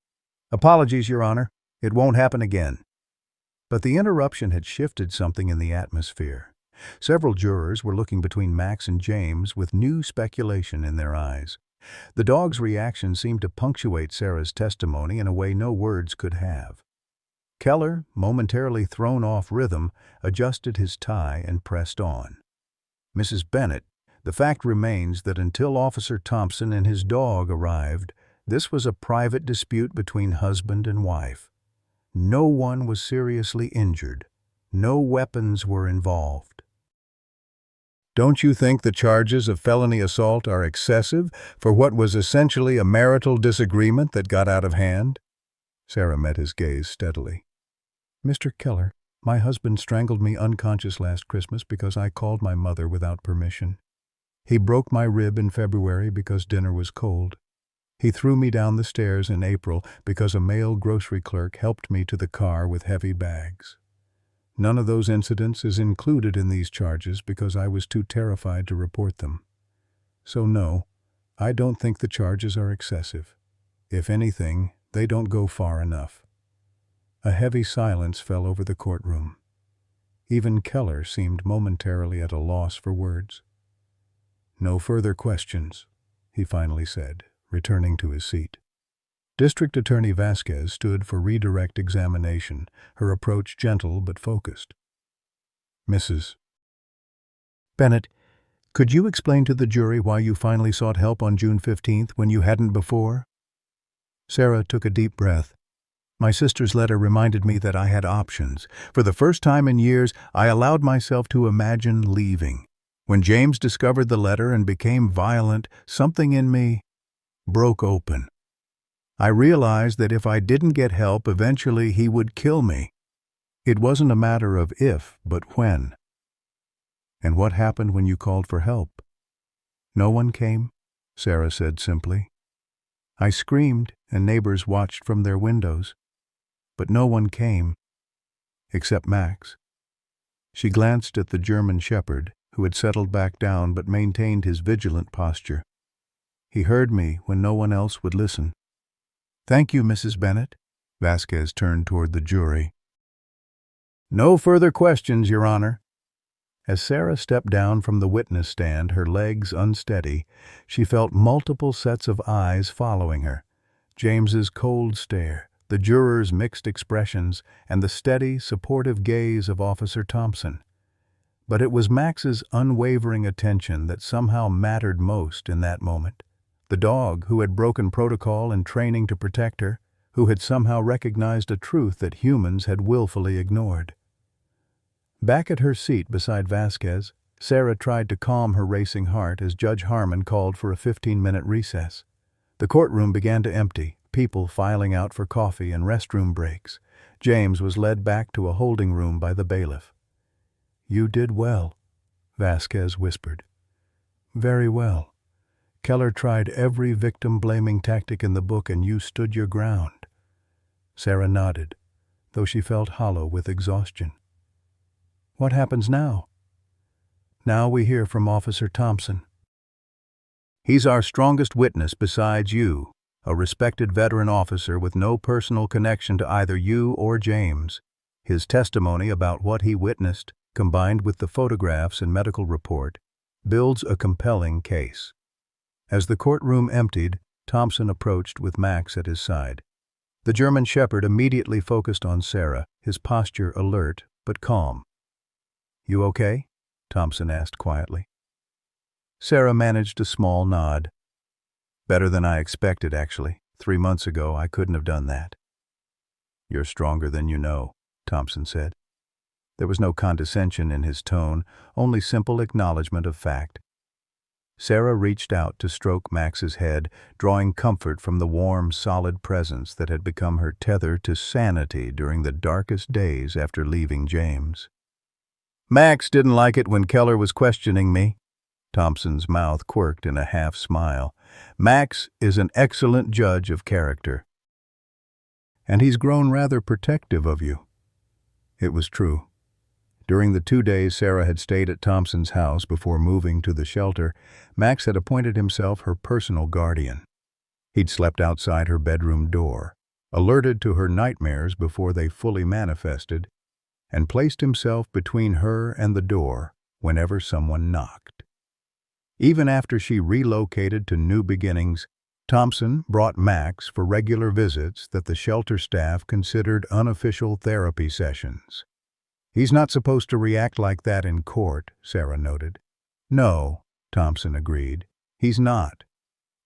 Apologies, Your Honor. It won't happen again. But the interruption had shifted something in the atmosphere. Several jurors were looking between Max and James with new speculation in their eyes. The dog's reaction seemed to punctuate Sarah's testimony in a way no words could have. Keller, momentarily thrown off rhythm, adjusted his tie and pressed on. Mrs. Bennett, the fact remains that until Officer Thompson and his dog arrived, this was a private dispute between husband and wife. No one was seriously injured. No weapons were involved. Don't you think the charges of felony assault are excessive for what was essentially a marital disagreement that got out of hand? Sarah met his gaze steadily. Mr. Keller, my husband strangled me unconscious last Christmas because I called my mother without permission. He broke my rib in February because dinner was cold. He threw me down the stairs in April because a male grocery clerk helped me to the car with heavy bags. None of those incidents is included in these charges because I was too terrified to report them. So no, I don't think the charges are excessive. If anything, they don't go far enough. A heavy silence fell over the courtroom. Even Keller seemed momentarily at a loss for words. No further questions, he finally said, returning to his seat. District Attorney Vasquez stood for redirect examination, her approach gentle but focused. Mrs. Bennett, could you explain to the jury why you finally sought help on June 15th when you hadn't before? Sarah took a deep breath. My sister's letter reminded me that I had options. For the first time in years, I allowed myself to imagine leaving. When James discovered the letter and became violent, something in me broke open. I realized that if I didn't get help, eventually he would kill me. It wasn't a matter of if, but when. And what happened when you called for help? No one came, Sarah said simply. I screamed, and neighbors watched from their windows. But no one came, except Max. She glanced at the German shepherd, who had settled back down but maintained his vigilant posture. He heard me when no one else would listen. Thank you, Mrs. Bennett. Vasquez turned toward the jury. No further questions, Your Honor. As Sarah stepped down from the witness stand, her legs unsteady, she felt multiple sets of eyes following her. James's cold stare, the jurors' mixed expressions, and the steady, supportive gaze of Officer Thompson. But it was Max's unwavering attention that somehow mattered most in that moment. The dog, who had broken protocol in training to protect her, who had somehow recognized a truth that humans had willfully ignored. Back at her seat beside Vasquez, Sarah tried to calm her racing heart as Judge Harmon called for a 15-minute recess. The courtroom began to empty, people filing out for coffee and restroom breaks. James was led back to a holding room by the bailiff. "You did well," Vasquez whispered. "Very well. Keller tried every victim-blaming tactic in the book and you stood your ground." Sarah nodded, though she felt hollow with exhaustion. "What happens now?" "Now we hear from Officer Thompson. He's our strongest witness besides you, a respected veteran officer with no personal connection to either you or James. His testimony about what he witnessed, combined with the photographs and medical report, builds a compelling case." As the courtroom emptied, Thompson approached with Max at his side. The German Shepherd immediately focused on Sarah, his posture alert but calm. "You okay?" Thompson asked quietly. Sarah managed a small nod. "Better than I expected, actually. 3 months ago, I couldn't have done that." "You're stronger than you know," Thompson said. There was no condescension in his tone, only simple acknowledgement of fact. Sarah reached out to stroke Max's head, drawing comfort from the warm, solid presence that had become her tether to sanity during the darkest days after leaving James. "Max didn't like it when Keller was questioning me." Thompson's mouth quirked in a half-smile. "Max is an excellent judge of character. And he's grown rather protective of you." It was true. During the 2 days Sarah had stayed at Thompson's house before moving to the shelter, Max had appointed himself her personal guardian. He'd slept outside her bedroom door, alerted to her nightmares before they fully manifested, and placed himself between her and the door whenever someone knocked. Even after she relocated to New Beginnings, Thompson brought Max for regular visits that the shelter staff considered unofficial therapy sessions. "He's not supposed to react like that in court," Sarah noted. "No," Thompson agreed, "he's not.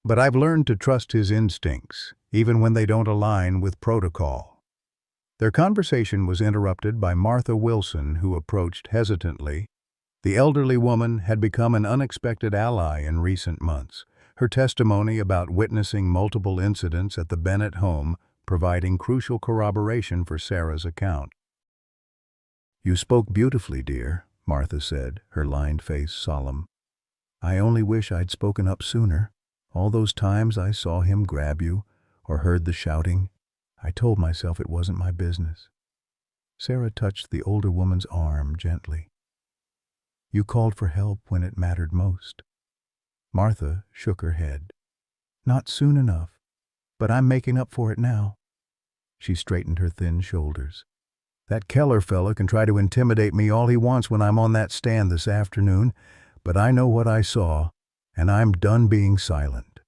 But I've learned to trust his instincts, even when they don't align with protocol." Their conversation was interrupted by Martha Wilson, who approached hesitantly. The elderly woman had become an unexpected ally in recent months, her testimony about witnessing multiple incidents at the Bennett home providing crucial corroboration for Sarah's account. "You spoke beautifully, dear," Martha said, her lined face solemn. "I only wish I'd spoken up sooner. All those times I saw him grab you or heard the shouting, I told myself it wasn't my business." Sarah touched the older woman's arm gently. "You called for help when it mattered most." Martha shook her head. "Not soon enough, but I'm making up for it now." She straightened her thin shoulders. "That Keller fella can try to intimidate me all he wants when I'm on that stand this afternoon, but I know what I saw, and I'm done being silent."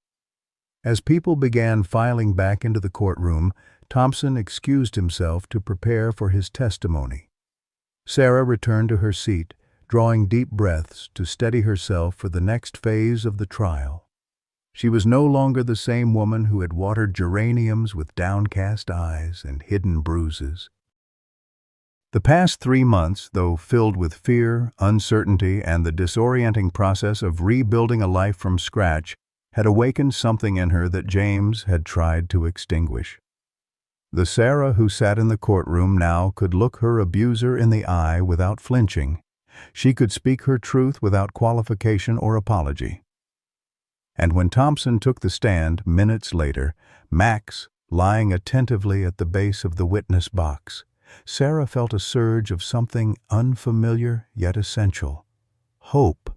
As people began filing back into the courtroom, Thompson excused himself to prepare for his testimony. Sarah returned to her seat, drawing deep breaths to steady herself for the next phase of the trial. She was no longer the same woman who had watered geraniums with downcast eyes and hidden bruises. The past 3 months, though filled with fear, uncertainty, and the disorienting process of rebuilding a life from scratch, had awakened something in her that James had tried to extinguish. The Sarah who sat in the courtroom now could look her abuser in the eye without flinching. She could speak her truth without qualification or apology. And when Thompson took the stand minutes later, Max lying attentively at the base of the witness box, Sarah felt a surge of something unfamiliar yet essential: hope.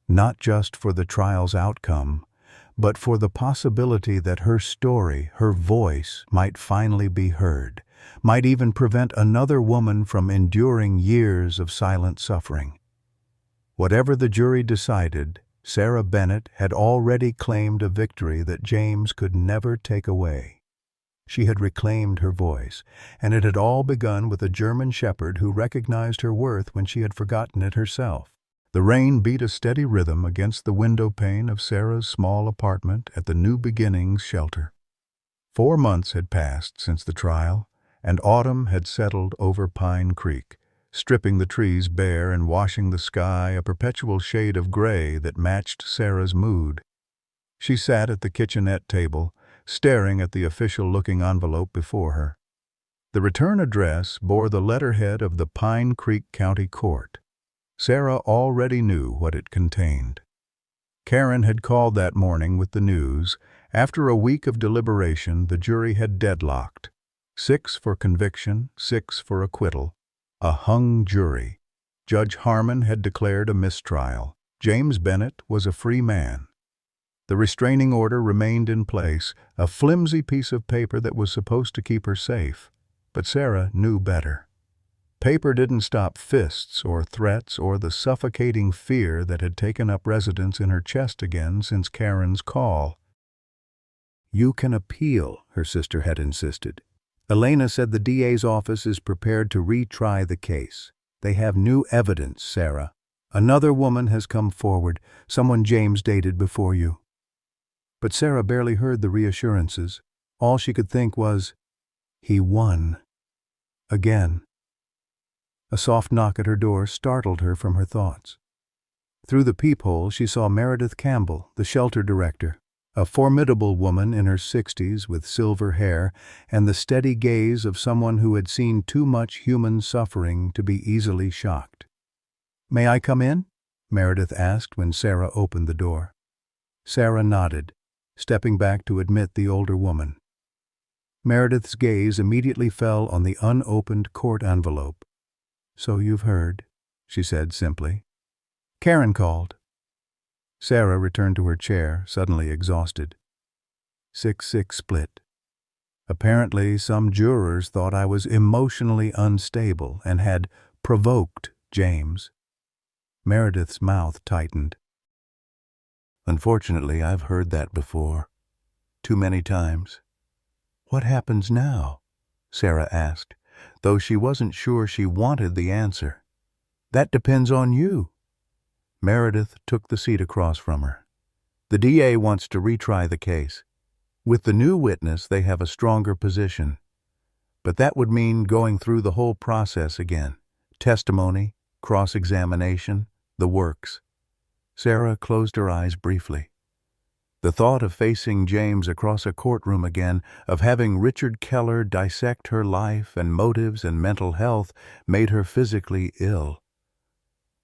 Not just for the trial's outcome, but for the possibility that her story, her voice, might finally be heard, might even prevent another woman from enduring years of silent suffering. Whatever the jury decided, Sarah Bennett had already claimed a victory that James could never take away. She had reclaimed her voice, and it had all begun with a German shepherd who recognized her worth when she had forgotten it herself. The rain beat a steady rhythm against the window pane of Sarah's small apartment at the New Beginnings shelter. 4 months had passed since the trial, and autumn had settled over Pine Creek, stripping the trees bare and washing the sky a perpetual shade of gray that matched Sarah's mood. She sat at the kitchenette table, staring at the official-looking envelope before her. The return address bore the letterhead of the Pine Creek County Court. Sarah already knew what it contained. Karen had called that morning with the news. After a week of deliberation, the jury had deadlocked. 6 for conviction, 6 for acquittal. A hung jury. Judge Harmon had declared a mistrial. James Bennett was a free man. The restraining order remained in place, a flimsy piece of paper that was supposed to keep her safe. But Sarah knew better. Paper didn't stop fists or threats or the suffocating fear that had taken up residence in her chest again since Karen's call. "You can appeal," her sister had insisted. "Elena said the DA's office is prepared to retry the case. They have new evidence, Sarah. Another woman has come forward, someone James dated before you." But Sarah barely heard the reassurances. All she could think was, he won. Again. A soft knock at her door startled her from her thoughts. Through the peephole she saw Meredith Campbell, the shelter director, a formidable woman in her 60s with silver hair and the steady gaze of someone who had seen too much human suffering to be easily shocked. "May I come in?" Meredith asked when Sarah opened the door. Sarah nodded, stepping back to admit the older woman. Meredith's gaze immediately fell on the unopened court envelope. "So you've heard," she said simply. "Karen called." Sarah returned to her chair, suddenly exhausted. 6-6 split. Apparently, some jurors thought I was emotionally unstable and had provoked James. Meredith's mouth tightened. "Unfortunately, I've heard that before. Too many times." "What happens now?" Sarah asked, though she wasn't sure she wanted the answer. "That depends on you." Meredith took the seat across from her. "The DA wants to retry the case. With the new witness, they have a stronger position. But that would mean going through the whole process again. Testimony, cross-examination, the works." Sarah closed her eyes briefly. The thought of facing James across a courtroom again, of having Richard Keller dissect her life and motives and mental health, made her physically ill.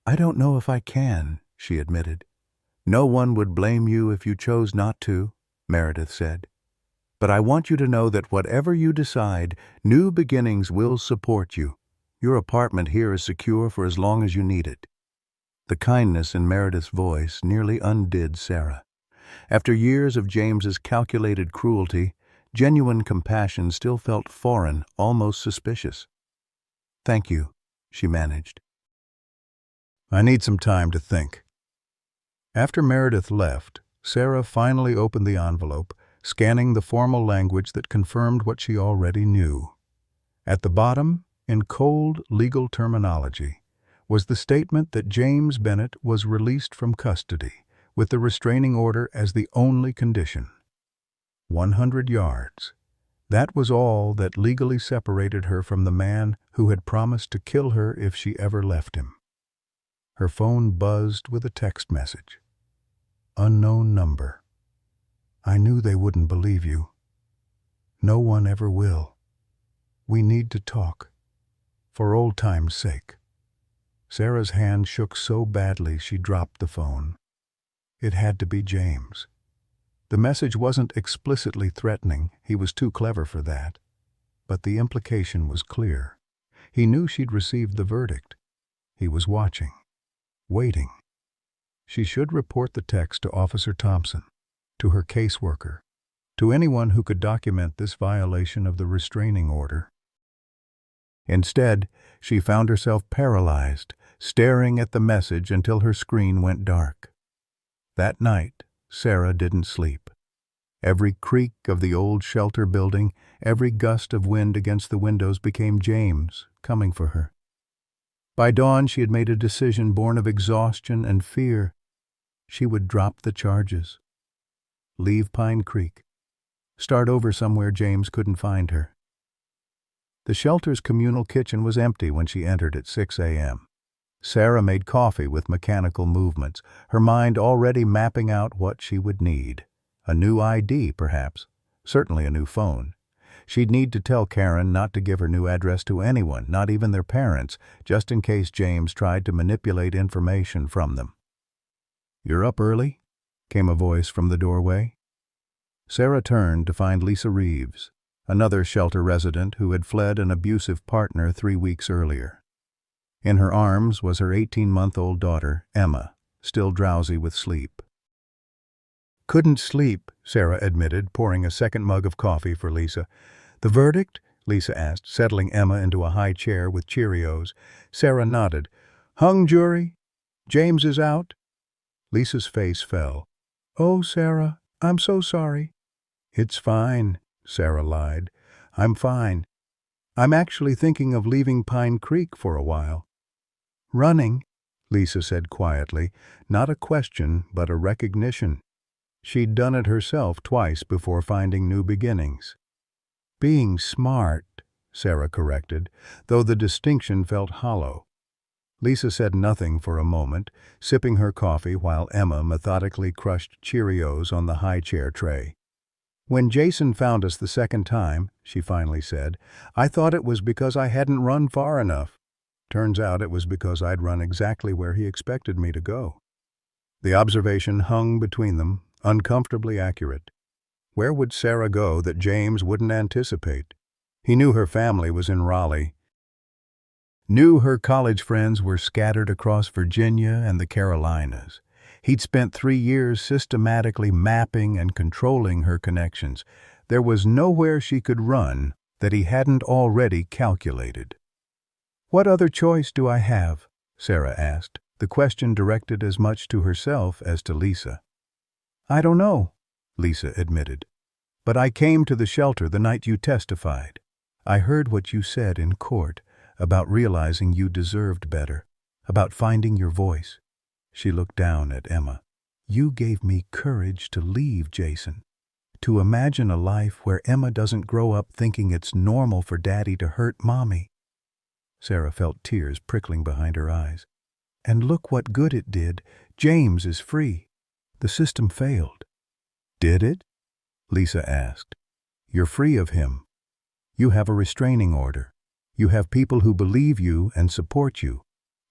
"I don't know if I can," she admitted. "No one would blame you if you chose not to," Meredith said. "But I want you to know that whatever you decide, New Beginnings will support you. Your apartment here is secure for as long as you need it." The kindness in Meredith's voice nearly undid Sarah. After years of James's calculated cruelty, genuine compassion still felt foreign, almost suspicious. "Thank you," she managed. "I need some time to think." After Meredith left, Sarah finally opened the envelope, scanning the formal language that confirmed what she already knew. At the bottom, in cold legal terminology, was the statement that James Bennett was released from custody, with the restraining order as the only condition. 100 yards. That was all that legally separated her from the man who had promised to kill her if she ever left him. Her phone buzzed with a text message. "Unknown number. I knew they wouldn't believe you. No one ever will. We need to talk. For old time's sake." Sarah's hand shook so badly she dropped the phone. It had to be James. The message wasn't explicitly threatening, he was too clever for that. But the implication was clear. He knew she'd received the verdict. He was watching, waiting. She should report the text to Officer Thompson, to her caseworker, to anyone who could document this violation of the restraining order. Instead, she found herself paralyzed, staring at the message until her screen went dark. That night, Sarah didn't sleep. Every creak of the old shelter building, every gust of wind against the windows became James coming for her. By dawn, she had made a decision born of exhaustion and fear. She would drop the charges. Leave Pine Creek. Start over somewhere James couldn't find her. The shelter's communal kitchen was empty when she entered at 6 a.m. Sarah made coffee with mechanical movements, her mind already mapping out what she would need. A new ID, perhaps. Certainly a new phone. She'd need to tell Karen not to give her new address to anyone, not even their parents, just in case James tried to manipulate information from them. "You're up early?" came a voice from the doorway. Sarah turned to find Lisa Reeves, another shelter resident who had fled an abusive partner 3 weeks earlier. In her arms was her 18-month-old daughter, Emma, still drowsy with sleep. "Couldn't sleep," Sarah admitted, pouring a second mug of coffee for Lisa. "The verdict?" Lisa asked, settling Emma into a high chair with Cheerios. Sarah nodded. "Hung jury? James is out?" Lisa's face fell. "Oh, Sarah, I'm so sorry." "It's fine," Sarah lied. "I'm fine. I'm actually thinking of leaving Pine Creek for a while." "Running," Lisa said quietly, not a question but a recognition. She'd done it herself twice before finding new beginnings. "Being smart," Sarah corrected, though the distinction felt hollow. Lisa said nothing for a moment, sipping her coffee while Emma methodically crushed Cheerios on the high chair tray. "When Jason found us the second time," she finally said, "I thought it was because I hadn't run far enough. Turns out it was because I'd run exactly where he expected me to go." The observation hung between them, uncomfortably accurate. Where would Sarah go that James wouldn't anticipate? He knew her family was in Raleigh. Knew her college friends were scattered across Virginia and the Carolinas. He'd spent 3 years systematically mapping and controlling her connections. There was nowhere she could run that he hadn't already calculated. "What other choice do I have?" Sarah asked, the question directed as much to herself as to Lisa. "I don't know," Lisa admitted. "But I came to the shelter the night you testified. I heard what you said in court about realizing you deserved better, about finding your voice." She looked down at Emma. "You gave me courage to leave Jason, to imagine a life where Emma doesn't grow up thinking it's normal for Daddy to hurt Mommy." Sarah felt tears prickling behind her eyes. "And look what good it did. James is free. The system failed." "Did it?" Lisa asked. "You're free of him. You have a restraining order. You have people who believe you and support you.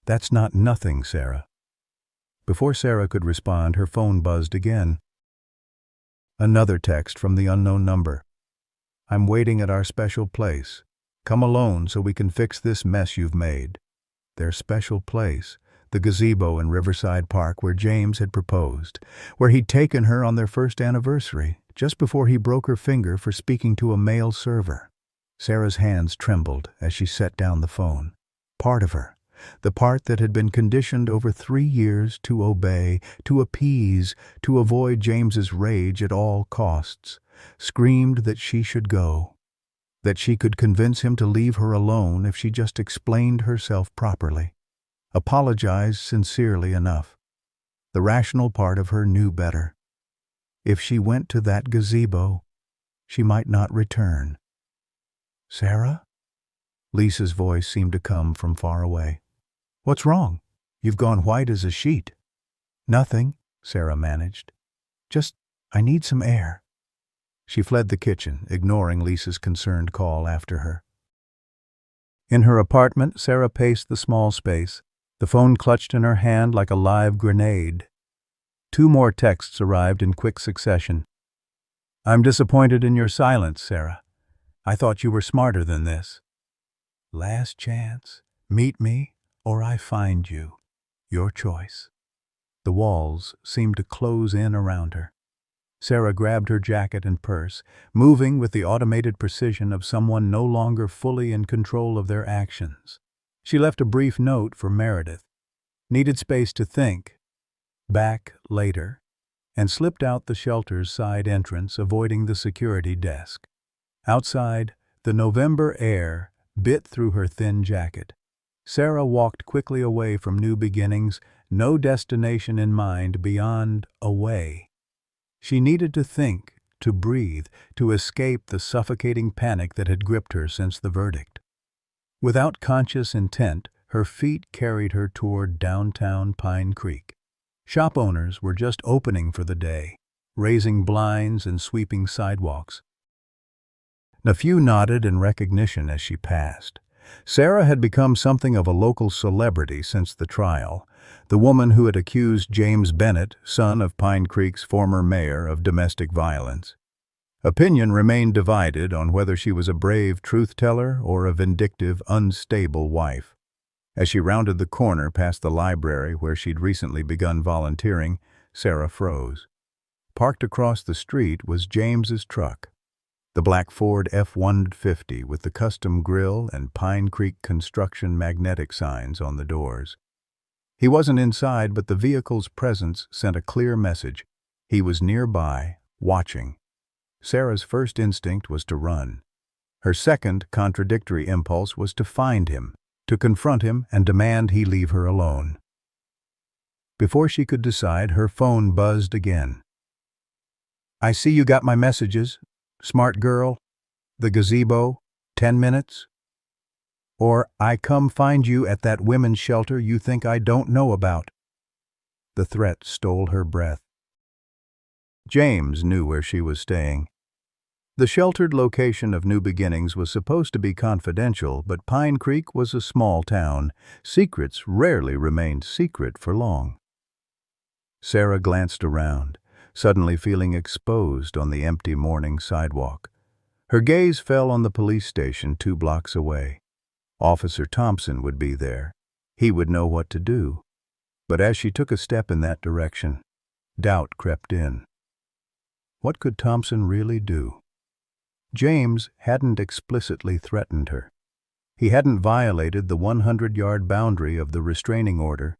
That's not nothing, Sarah." Before Sarah could respond, her phone buzzed again. Another text from the unknown number. "I'm waiting at our special place. Come alone so we can fix this mess you've made." Their special place, the gazebo in Riverside Park where James had proposed, where he'd taken her on their first anniversary, just before he broke her finger for speaking to a male server. Sarah's hands trembled as she set down the phone. Part of her, the part that had been conditioned over 3 years to obey, to appease, to avoid James's rage at all costs, screamed that she should go, that she could convince him to leave her alone if she just explained herself properly, apologized sincerely enough. The rational part of her knew better. If she went to that gazebo, she might not return. "Sarah?" Lisa's voice seemed to come from far away. "What's wrong? You've gone white as a sheet." "Nothing," Sarah managed. "Just, I need some air." She fled the kitchen, ignoring Lisa's concerned call after her. In her apartment, Sarah paced the small space, the phone clutched in her hand like a live grenade. 2 more texts arrived in quick succession. "I'm disappointed in your silence, Sarah. I thought you were smarter than this. Last chance. Meet me, or I find you. Your choice." The walls seemed to close in around her. Sarah grabbed her jacket and purse, moving with the automated precision of someone no longer fully in control of their actions. She left a brief note for Meredith. Needed space to think. Back later. And slipped out the shelter's side entrance, avoiding the security desk. Outside, the November air bit through her thin jacket. Sarah walked quickly away from new beginnings, no destination in mind beyond away. She needed to think, to breathe, to escape the suffocating panic that had gripped her since the verdict. Without conscious intent, her feet carried her toward downtown Pine Creek. Shop owners were just opening for the day, raising blinds and sweeping sidewalks. A few nodded in recognition as she passed. Sarah had become something of a local celebrity since the trial, the woman who had accused James Bennett, son of Pine Creek's former mayor, of domestic violence. Opinion remained divided on whether she was a brave truth-teller or a vindictive, unstable wife. As she rounded the corner past the library where she'd recently begun volunteering, Sarah froze. Parked across the street was James's truck, the black Ford F-150 with the custom grille and Pine Creek Construction magnetic signs on the doors. He wasn't inside, but the vehicle's presence sent a clear message. He was nearby, watching. Sarah's first instinct was to run. Her second, contradictory impulse was to find him, to confront him and demand he leave her alone. Before she could decide, her phone buzzed again. "I see you got my messages, smart girl. The gazebo, 10 minutes? Or I come find you at that women's shelter you think I don't know about." The threat stole her breath. James knew where she was staying. The sheltered location of New Beginnings was supposed to be confidential, but Pine Creek was a small town. Secrets rarely remained secret for long. Sarah glanced around, suddenly feeling exposed on the empty morning sidewalk. Her gaze fell on the police station 2 blocks away. Officer Thompson would be there. He would know what to do. But as she took a step in that direction, doubt crept in. What could Thompson really do? James hadn't explicitly threatened her. He hadn't violated the 100-yard boundary of the restraining order,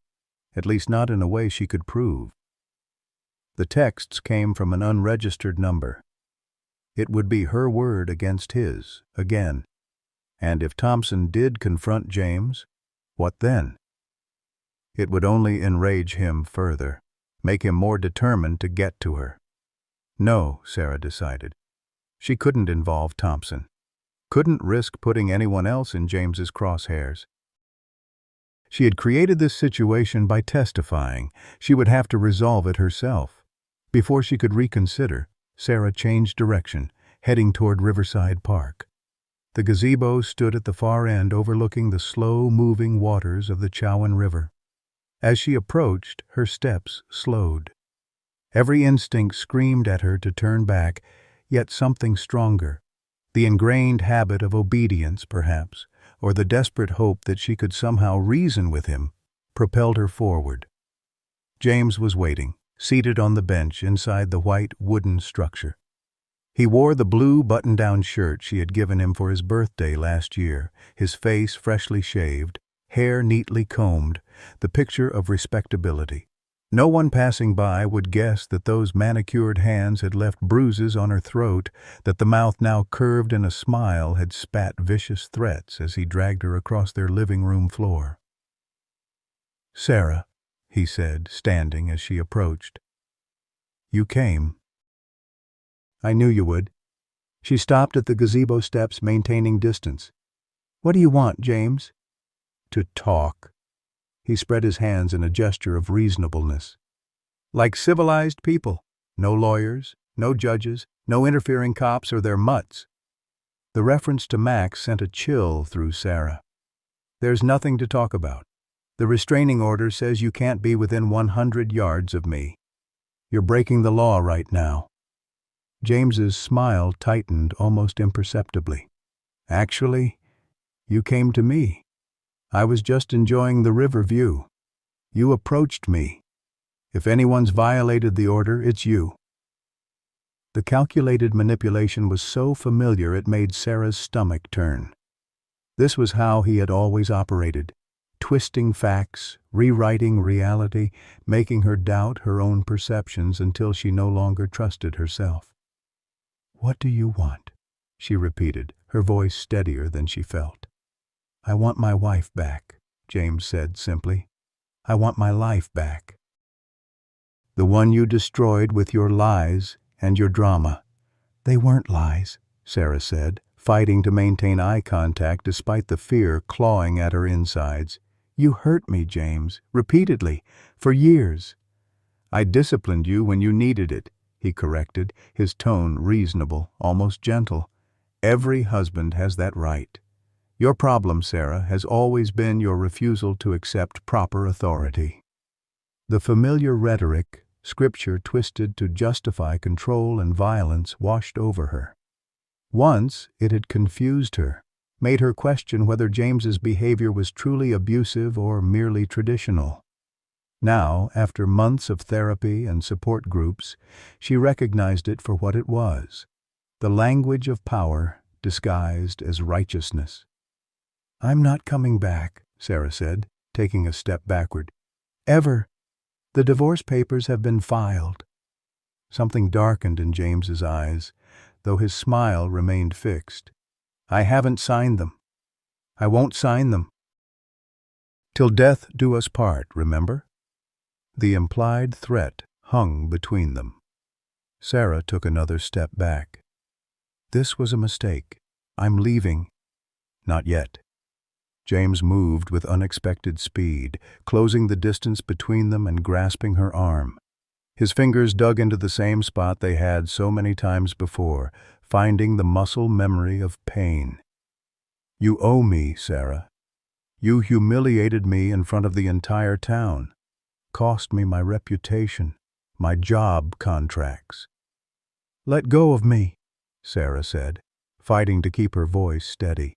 at least not in a way she could prove. The texts came from an unregistered number. It would be her word against his, again. And if Thompson did confront James, what then? It would only enrage him further, make him more determined to get to her. No, Sarah decided. She couldn't involve Thompson. Couldn't risk putting anyone else in James's crosshairs. She had created this situation by testifying. She would have to resolve it herself. Before she could reconsider, Sarah changed direction, heading toward Riverside Park. The gazebo stood at the far end, overlooking the slow-moving waters of the Chowan River. As she approached, her steps slowed. Every instinct screamed at her to turn back, yet something stronger, the ingrained habit of obedience, perhaps, or the desperate hope that she could somehow reason with him, propelled her forward. James was waiting, seated on the bench inside the white wooden structure. He wore the blue button-down shirt she had given him for his birthday last year, his face freshly shaved, hair neatly combed, the picture of respectability. No one passing by would guess that those manicured hands had left bruises on her throat, that the mouth now curved in a smile had spat vicious threats as he dragged her across their living room floor. "Sarah," he said, standing as she approached. "You came." "I knew you would." She stopped at the gazebo steps, maintaining distance. "What do you want, James?" "To talk." He spread his hands in a gesture of reasonableness. "Like civilized people. No lawyers, no judges, no interfering cops or their mutts." The reference to Max sent a chill through Sarah. "There's nothing to talk about. The restraining order says you can't be within 100 yards of me. You're breaking the law right now." James's smile tightened almost imperceptibly. "Actually, you came to me. I was just enjoying the river view. You approached me. If anyone's violated the order, it's you." The calculated manipulation was so familiar it made Sarah's stomach turn. This was how he had always operated, twisting facts, rewriting reality, making her doubt her own perceptions until she no longer trusted herself. "What do you want?" she repeated, her voice steadier than she felt. "I want my wife back," James said simply. "I want my life back. The one you destroyed with your lies and your drama." "They weren't lies," Sarah said, fighting to maintain eye contact despite the fear clawing at her insides. "You hurt me, James, repeatedly, for years." "I disciplined you when you needed it," he corrected, his tone reasonable, almost gentle. "Every husband has that right. Your problem, Sarah, has always been your refusal to accept proper authority." The familiar rhetoric, scripture twisted to justify control and violence, washed over her. Once it had confused her, made her question whether James's behavior was truly abusive or merely traditional. Now, after months of therapy and support groups, she recognized it for what it was: the language of power disguised as righteousness. "I'm not coming back," Sarah said, taking a step backward. "Ever. The divorce papers have been filed." Something darkened in James's eyes, though his smile remained fixed. "I haven't signed them. I won't sign them. Till death do us part, remember?" The implied threat hung between them. Sarah took another step back. "This was a mistake. I'm leaving." "Not yet." James moved with unexpected speed, closing the distance between them and grasping her arm. His fingers dug into the same spot they had so many times before, finding the muscle memory of pain. "You owe me, Sarah. You humiliated me in front of the entire town. Cost me my reputation, my job contracts." "Let go of me," Sarah said, fighting to keep her voice steady.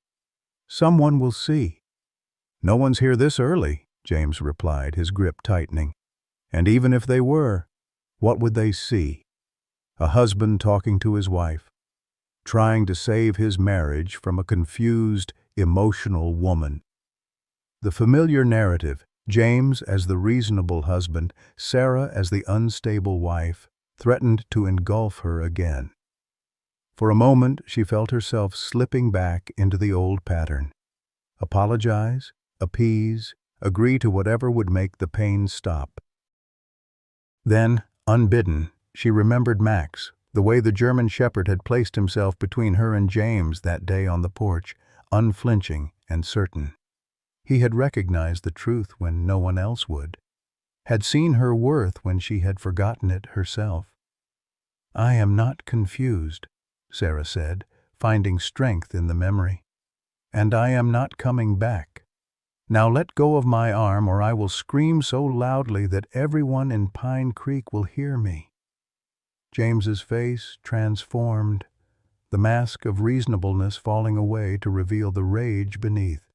"Someone will see." "No one's here this early," James replied, his grip tightening. "And even if they were, what would they see? A husband talking to his wife, trying to save his marriage from a confused, emotional woman." The familiar narrative, James as the reasonable husband, Sarah as the unstable wife, threatened to engulf her again. For a moment she felt herself slipping back into the old pattern. Apologize, appease, agree to whatever would make the pain stop. Then, unbidden, she remembered Max, the way the German shepherd had placed himself between her and James that day on the porch, unflinching and certain. He had recognized the truth when no one else would, had seen her worth when she had forgotten it herself. "I am not confused," Sarah said, finding strength in the memory. "And I am not coming back. Now let go of my arm, or I will scream so loudly that everyone in Pine Creek will hear me." James's face transformed, the mask of reasonableness falling away to reveal the rage beneath.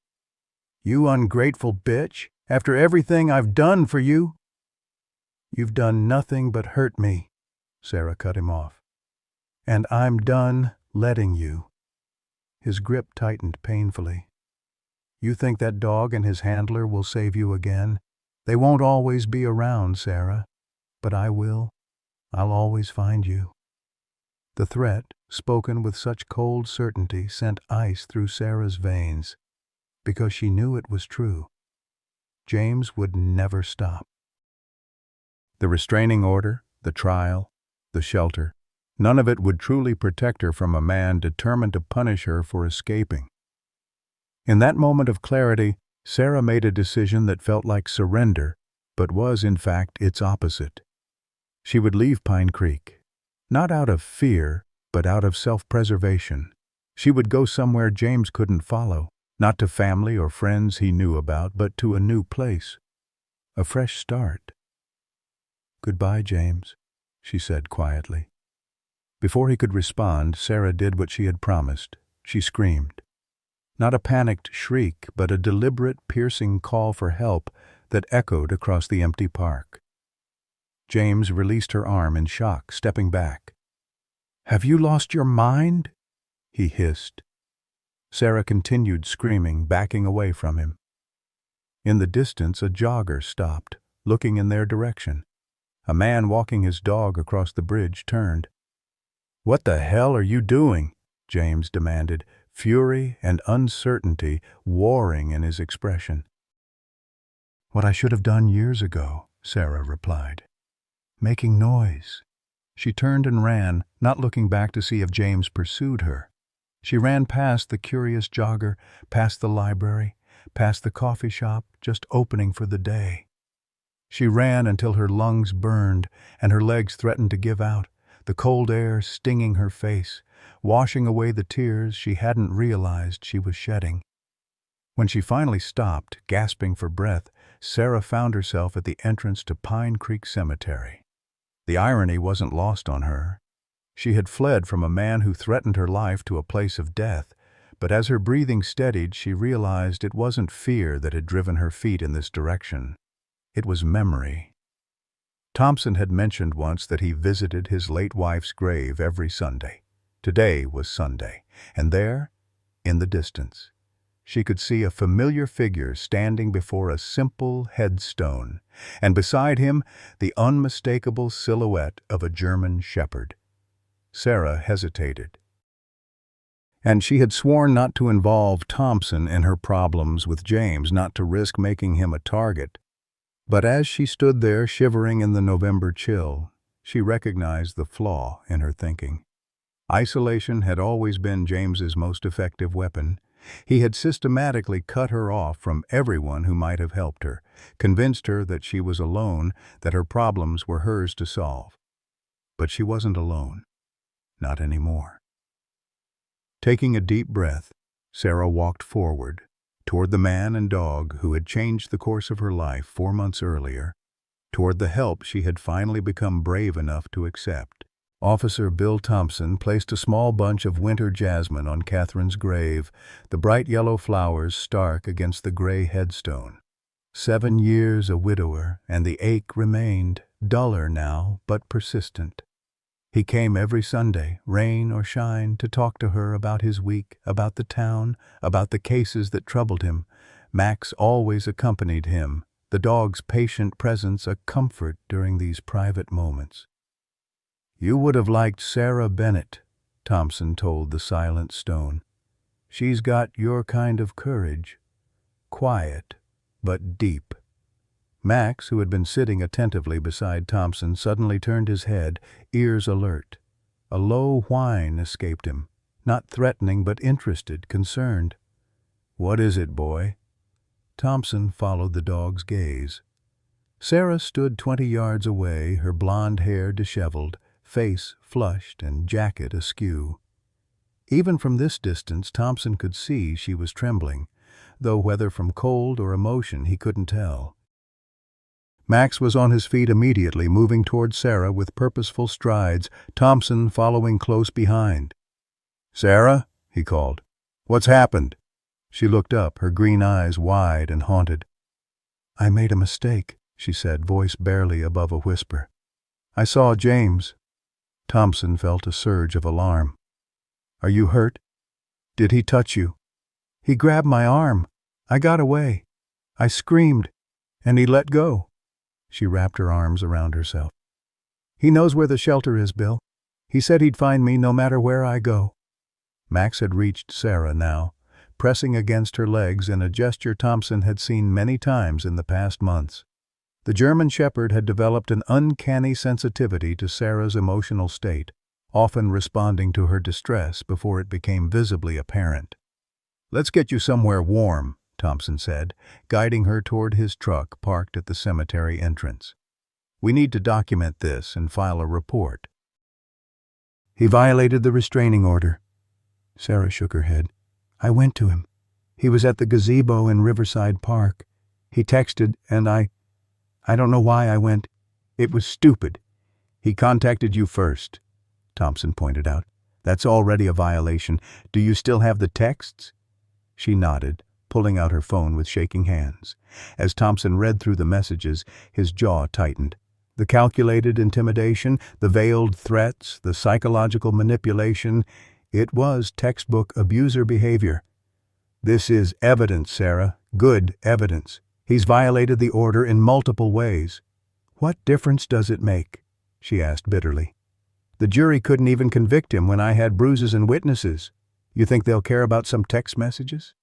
"You ungrateful bitch! After everything I've done for you!" "You've done nothing but hurt me," Sarah cut him off. "And I'm done letting you." His grip tightened painfully. "You think that dog and his handler will save you again? They won't always be around, Sarah. But I will. I'll always find you." The threat, spoken with such cold certainty, sent ice through Sarah's veins, because she knew it was true. James would never stop. The restraining order, the trial, the shelter, none of it would truly protect her from a man determined to punish her for escaping. In that moment of clarity, Sarah made a decision that felt like surrender, but was in fact its opposite. She would leave Pine Creek, not out of fear, but out of self-preservation. She would go somewhere James couldn't follow, not to family or friends he knew about, but to a new place, a fresh start. "Goodbye, James," she said quietly. Before he could respond, Sarah did what she had promised. She screamed. Not a panicked shriek, but a deliberate, piercing call for help that echoed across the empty park. James released her arm in shock, stepping back. "Have you lost your mind?" he hissed. Sarah continued screaming, backing away from him. In the distance, a jogger stopped, looking in their direction. A man walking his dog across the bridge turned. "What the hell are you doing?" James demanded, fury and uncertainty warring in his expression. "What I should have done years ago," Sarah replied. "Making noise." She turned and ran, not looking back to see if James pursued her. She ran past the curious jogger, past the library, past the coffee shop, just opening for the day. She ran until her lungs burned and her legs threatened to give out, the cold air stinging her face, washing away the tears she hadn't realized she was shedding. When she finally stopped, gasping for breath, Sarah found herself at the entrance to Pine Creek Cemetery. The irony wasn't lost on her. She had fled from a man who threatened her life to a place of death, but as her breathing steadied, she realized it wasn't fear that had driven her feet in this direction. It was memory. Thompson had mentioned once that he visited his late wife's grave every Sunday. Today was Sunday, and there, in the distance, she could see a familiar figure standing before a simple headstone, and beside him, the unmistakable silhouette of a German shepherd. Sarah hesitated. And she had sworn not to involve Thompson in her problems with James, not to risk making him a target. But as she stood there shivering in the November chill, she recognized the flaw in her thinking. Isolation had always been James's most effective weapon. He had systematically cut her off from everyone who might have helped her, convinced her that she was alone, that her problems were hers to solve. But she wasn't alone. Not anymore. Taking a deep breath, Sarah walked forward, toward the man and dog who had changed the course of her life 4 months earlier, toward the help she had finally become brave enough to accept. Officer Bill Thompson placed a small bunch of winter jasmine on Catherine's grave, the bright yellow flowers stark against the gray headstone. 7 years a widower, and the ache remained, duller now, but persistent. He came every Sunday, rain or shine, to talk to her about his week, about the town, about the cases that troubled him. Max always accompanied him, the dog's patient presence a comfort during these private moments. "You would have liked Sarah Bennett," Thompson told the silent stone. "She's got your kind of courage. Quiet, but deep." Max, who had been sitting attentively beside Thompson, suddenly turned his head, ears alert. A low whine escaped him, not threatening but interested, concerned. "What is it, boy?" Thompson followed the dog's gaze. Sarah stood 20 yards away, her blonde hair disheveled, face flushed and jacket askew. Even from this distance, Thompson could see she was trembling, though whether from cold or emotion he couldn't tell. Max was on his feet immediately, moving toward Sarah with purposeful strides, Thompson following close behind. "Sarah?" he called. "What's happened?" She looked up, her green eyes wide and haunted. "I made a mistake," she said, voice barely above a whisper. "I saw James." Thompson felt a surge of alarm. "Are you hurt? Did he touch you?" "He grabbed my arm. I got away. I screamed, and he let go." She wrapped her arms around herself. "He knows where the shelter is, Bill. He said he'd find me no matter where I go." Max had reached Sarah now, pressing against her legs in a gesture Thompson had seen many times in the past months. The German shepherd had developed an uncanny sensitivity to Sarah's emotional state, often responding to her distress before it became visibly apparent. "Let's get you somewhere warm," Thompson said, guiding her toward his truck parked at the cemetery entrance. "We need to document this and file a report." "He violated the restraining order." Sarah shook her head. "I went to him. He was at the gazebo in Riverside Park. He texted, and I don't know why I went. It was stupid." "He contacted you first," Thompson pointed out. "That's already a violation. Do you still have the texts?" She nodded, pulling out her phone with shaking hands. As Thompson read through the messages, his jaw tightened. The calculated intimidation, the veiled threats, the psychological manipulation, it was textbook abuser behavior. "This is evidence, Sarah. Good evidence. He's violated the order in multiple ways." "What difference does it make?" she asked bitterly. "The jury couldn't even convict him when I had bruises and witnesses. You think they'll care about some text messages?"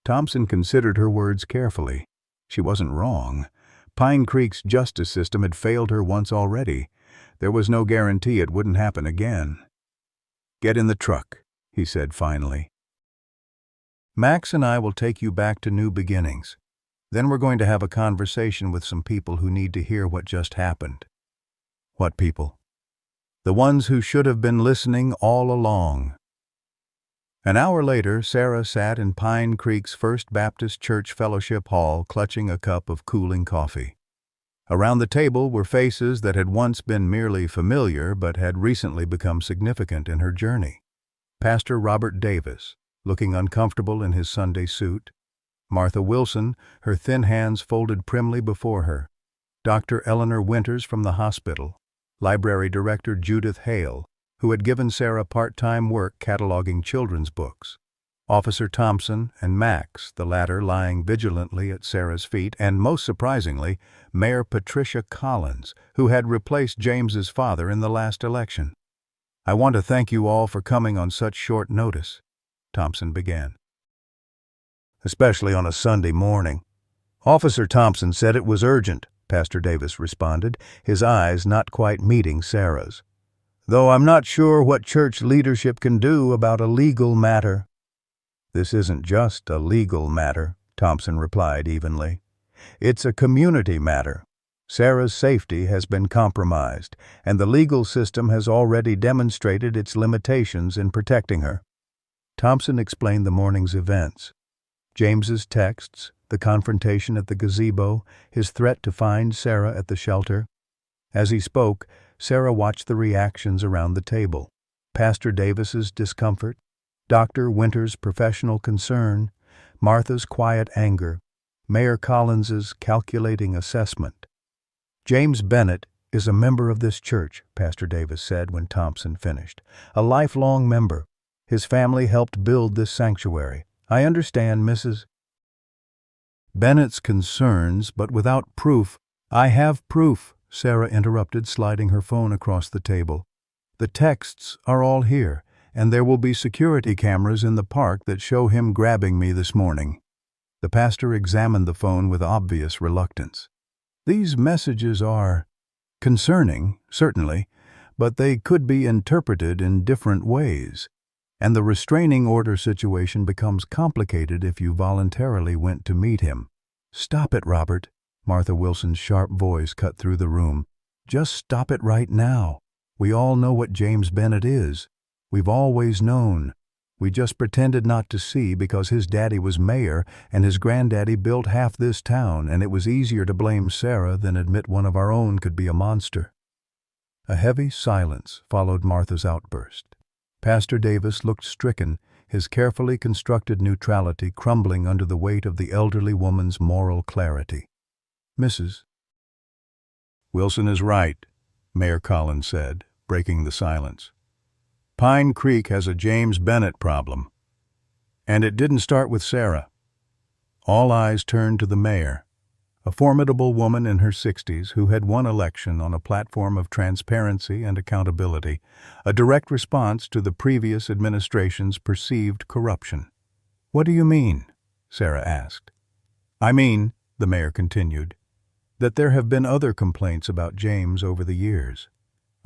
Thompson considered her words carefully. She wasn't wrong. Pine Creek's justice system had failed her once already. There was no guarantee it wouldn't happen again. "Get in the truck," he said finally. "Max and I will take you back to new beginnings. Then we're going to have a conversation with some people who need to hear what just happened." "What people?" "The ones who should have been listening all along." An hour later, Sarah sat in Pine Creek's First Baptist Church Fellowship Hall, clutching a cup of cooling coffee. Around the table were faces that had once been merely familiar but had recently become significant in her journey. Pastor Robert Davis, looking uncomfortable in his Sunday suit. Martha Wilson, her thin hands folded primly before her. Dr. Eleanor Winters from the hospital. Library Director Judith Hale, who had given Sarah part-time work cataloging children's books. Officer Thompson and Max, the latter lying vigilantly at Sarah's feet, and most surprisingly, Mayor Patricia Collins, who had replaced James's father in the last election. "I want to thank you all for coming on such short notice," Thompson began. "Especially on a Sunday morning." "Officer Thompson said it was urgent," Pastor Davis responded, his eyes not quite meeting Sarah's. "Though I'm not sure what church leadership can do about a legal matter." "This isn't just a legal matter," Thompson replied evenly. "It's a community matter. Sarah's safety has been compromised, and the legal system has already demonstrated its limitations in protecting her." Thompson explained the morning's events. James's texts, the confrontation at the gazebo, his threat to find Sarah at the shelter. As he spoke, Sarah watched the reactions around the table. Pastor Davis's discomfort, Dr. Winters' professional concern, Martha's quiet anger, Mayor Collins's calculating assessment. "James Bennett is a member of this church," Pastor Davis said when Thompson finished. "A lifelong member. His family helped build this sanctuary. I understand Mrs. Bennett's concerns, but without proof." "I have proof," Sarah interrupted, sliding her phone across the table. "The texts are all here, and there will be security cameras in the park that show him grabbing me this morning." The pastor examined the phone with obvious reluctance. "These messages are concerning, certainly, but they could be interpreted in different ways, and the restraining order situation becomes complicated if you voluntarily went to meet him." "Stop it, Robert," Martha Wilson's sharp voice cut through the room. "Just stop it right now. We all know what James Bennett is. We've always known. We just pretended not to see because his daddy was mayor and his granddaddy built half this town, and it was easier to blame Sarah than admit one of our own could be a monster." A heavy silence followed Martha's outburst. Pastor Davis looked stricken, his carefully constructed neutrality crumbling under the weight of the elderly woman's moral clarity. "Mrs. Wilson is right," Mayor Collins said, breaking the silence. "Pine Creek has a James Bennett problem. And it didn't start with Sarah." All eyes turned to the mayor, a formidable woman in her 60s who had won election on a platform of transparency and accountability, a direct response to the previous administration's perceived corruption. "What do you mean?" Sarah asked. "I mean," the mayor continued, "that there have been other complaints about James over the years.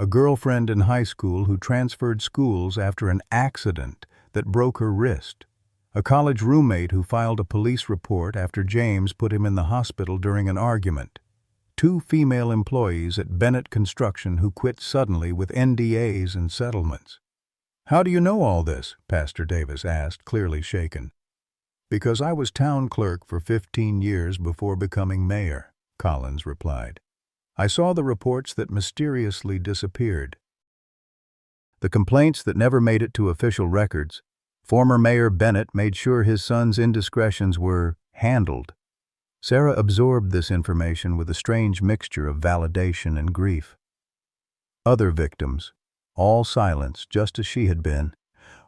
A girlfriend in high school who transferred schools after an accident that broke her wrist. A college roommate who filed a police report after James put him in the hospital during an argument. 2 female employees at Bennett Construction who quit suddenly with NDAs and settlements." "How do you know all this?" Pastor Davis asked, clearly shaken. "Because I was town clerk for 15 years before becoming mayor," Collins replied. "I saw the reports that mysteriously disappeared. The complaints that never made it to official records. Former Mayor Bennett made sure his son's indiscretions were handled." Sarah absorbed this information with a strange mixture of validation and grief. Other victims, all silenced just as she had been,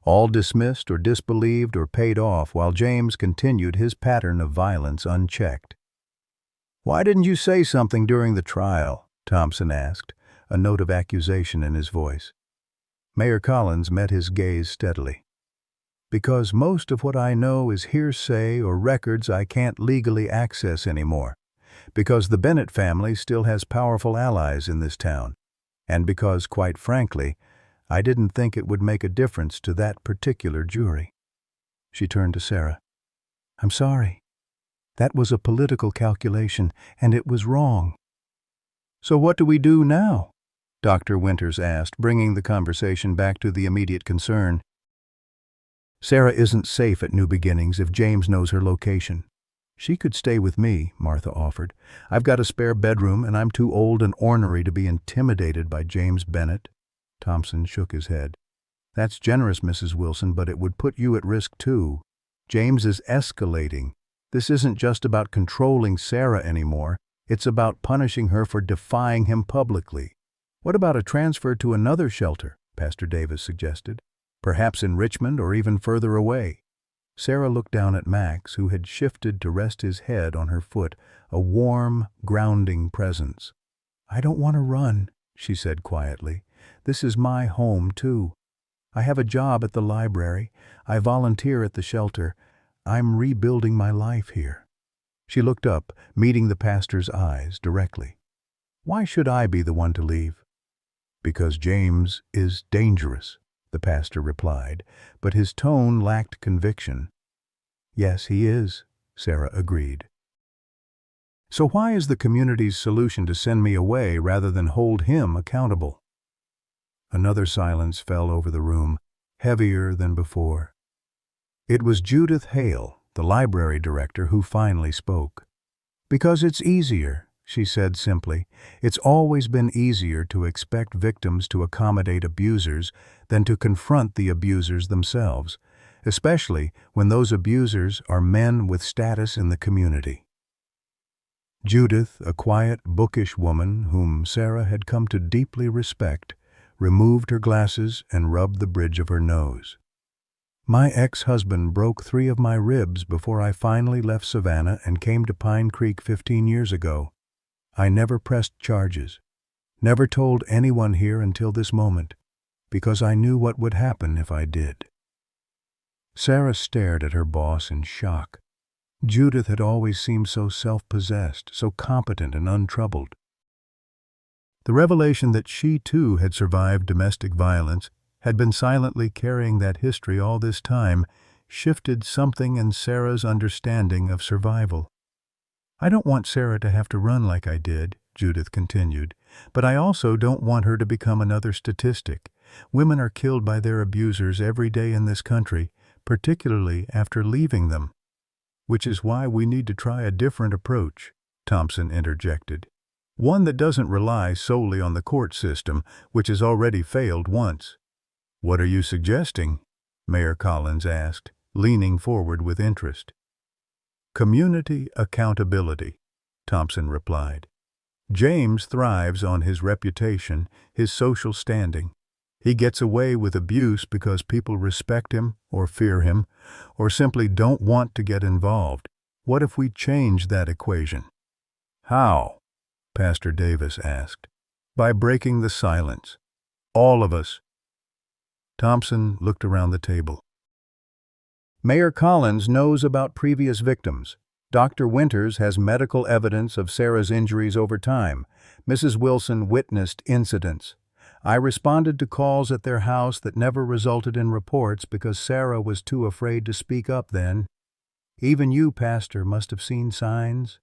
all dismissed or disbelieved or paid off while James continued his pattern of violence unchecked. "Why didn't you say something during the trial?" Thompson asked, a note of accusation in his voice. Mayor Collins met his gaze steadily. "Because most of what I know is hearsay or records I can't legally access anymore. Because the Bennett family still has powerful allies in this town. And because, quite frankly, I didn't think it would make a difference to that particular jury." She turned to Sarah. "I'm sorry. That was a political calculation, and it was wrong." "So what do we do now?" Dr. Winters asked, bringing the conversation back to the immediate concern. "Sarah isn't safe at New Beginnings if James knows her location." "She could stay with me," Martha offered. "I've got a spare bedroom, and I'm too old and ornery to be intimidated by James Bennett." Thompson shook his head. "That's generous, Mrs. Wilson, but it would put you at risk too. James is escalating. This isn't just about controlling Sarah anymore. It's about punishing her for defying him publicly." "What about a transfer to another shelter?" Pastor Davis suggested. "Perhaps in Richmond or even further away." Sarah looked down at Max, who had shifted to rest his head on her foot, a warm, grounding presence. "I don't want to run," she said quietly. "This is my home, too. I have a job at the library. I volunteer at the shelter. I'm rebuilding my life here." She looked up, meeting the pastor's eyes directly. "Why should I be the one to leave?" "Because James is dangerous," the pastor replied, but his tone lacked conviction. "Yes, he is," Sarah agreed. "So why is the community's solution to send me away rather than hold him accountable?" Another silence fell over the room, heavier than before. It was Judith Hale, the library director, who finally spoke. "Because it's easier," she said simply. "It's always been easier to expect victims to accommodate abusers than to confront the abusers themselves, especially when those abusers are men with status in the community." Judith, a quiet, bookish woman whom Sarah had come to deeply respect, removed her glasses and rubbed the bridge of her nose. "My ex-husband broke 3 of my ribs before I finally left Savannah and came to Pine Creek 15 years ago. I never pressed charges, never told anyone here until this moment, because I knew what would happen if I did." Sarah stared at her boss in shock. Judith had always seemed so self-possessed, so competent and untroubled. The revelation that she too had survived domestic violence, had been silently carrying that history all this time, shifted something in Sarah's understanding of survival. "I don't want Sarah to have to run like I did," Judith continued, "but I also don't want her to become another statistic. Women are killed by their abusers every day in this country, particularly after leaving them." "Which is why we need to try a different approach," Thompson interjected. "One that doesn't rely solely on the court system, which has already failed once." "What are you suggesting?" Mayor Collins asked, leaning forward with interest. "Community accountability," Thompson replied. "James thrives on his reputation, his social standing. He gets away with abuse because people respect him or fear him, or simply don't want to get involved. What if we change that equation?" "How?" Pastor Davis asked. "By breaking the silence. All of us." Thompson looked around the table. "Mayor Collins knows about previous victims. Dr. Winters has medical evidence of Sarah's injuries over time. Mrs. Wilson witnessed incidents. I responded to calls at their house that never resulted in reports because Sarah was too afraid to speak up then. Even you, Pastor, must have seen signs."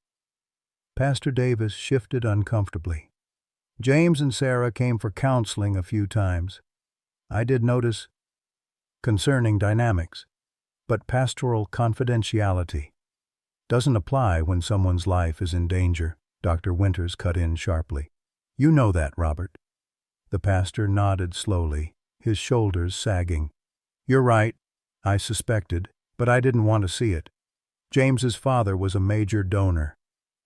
Pastor Davis shifted uncomfortably. "James and Sarah came for counseling a few times. I did notice concerning dynamics, but pastoral confidentiality doesn't apply when someone's life is in danger," Dr. Winters cut in sharply. "You know that, Robert." The pastor nodded slowly, his shoulders sagging. "You're right. I suspected, but I didn't want to see it. James's father was a major donor.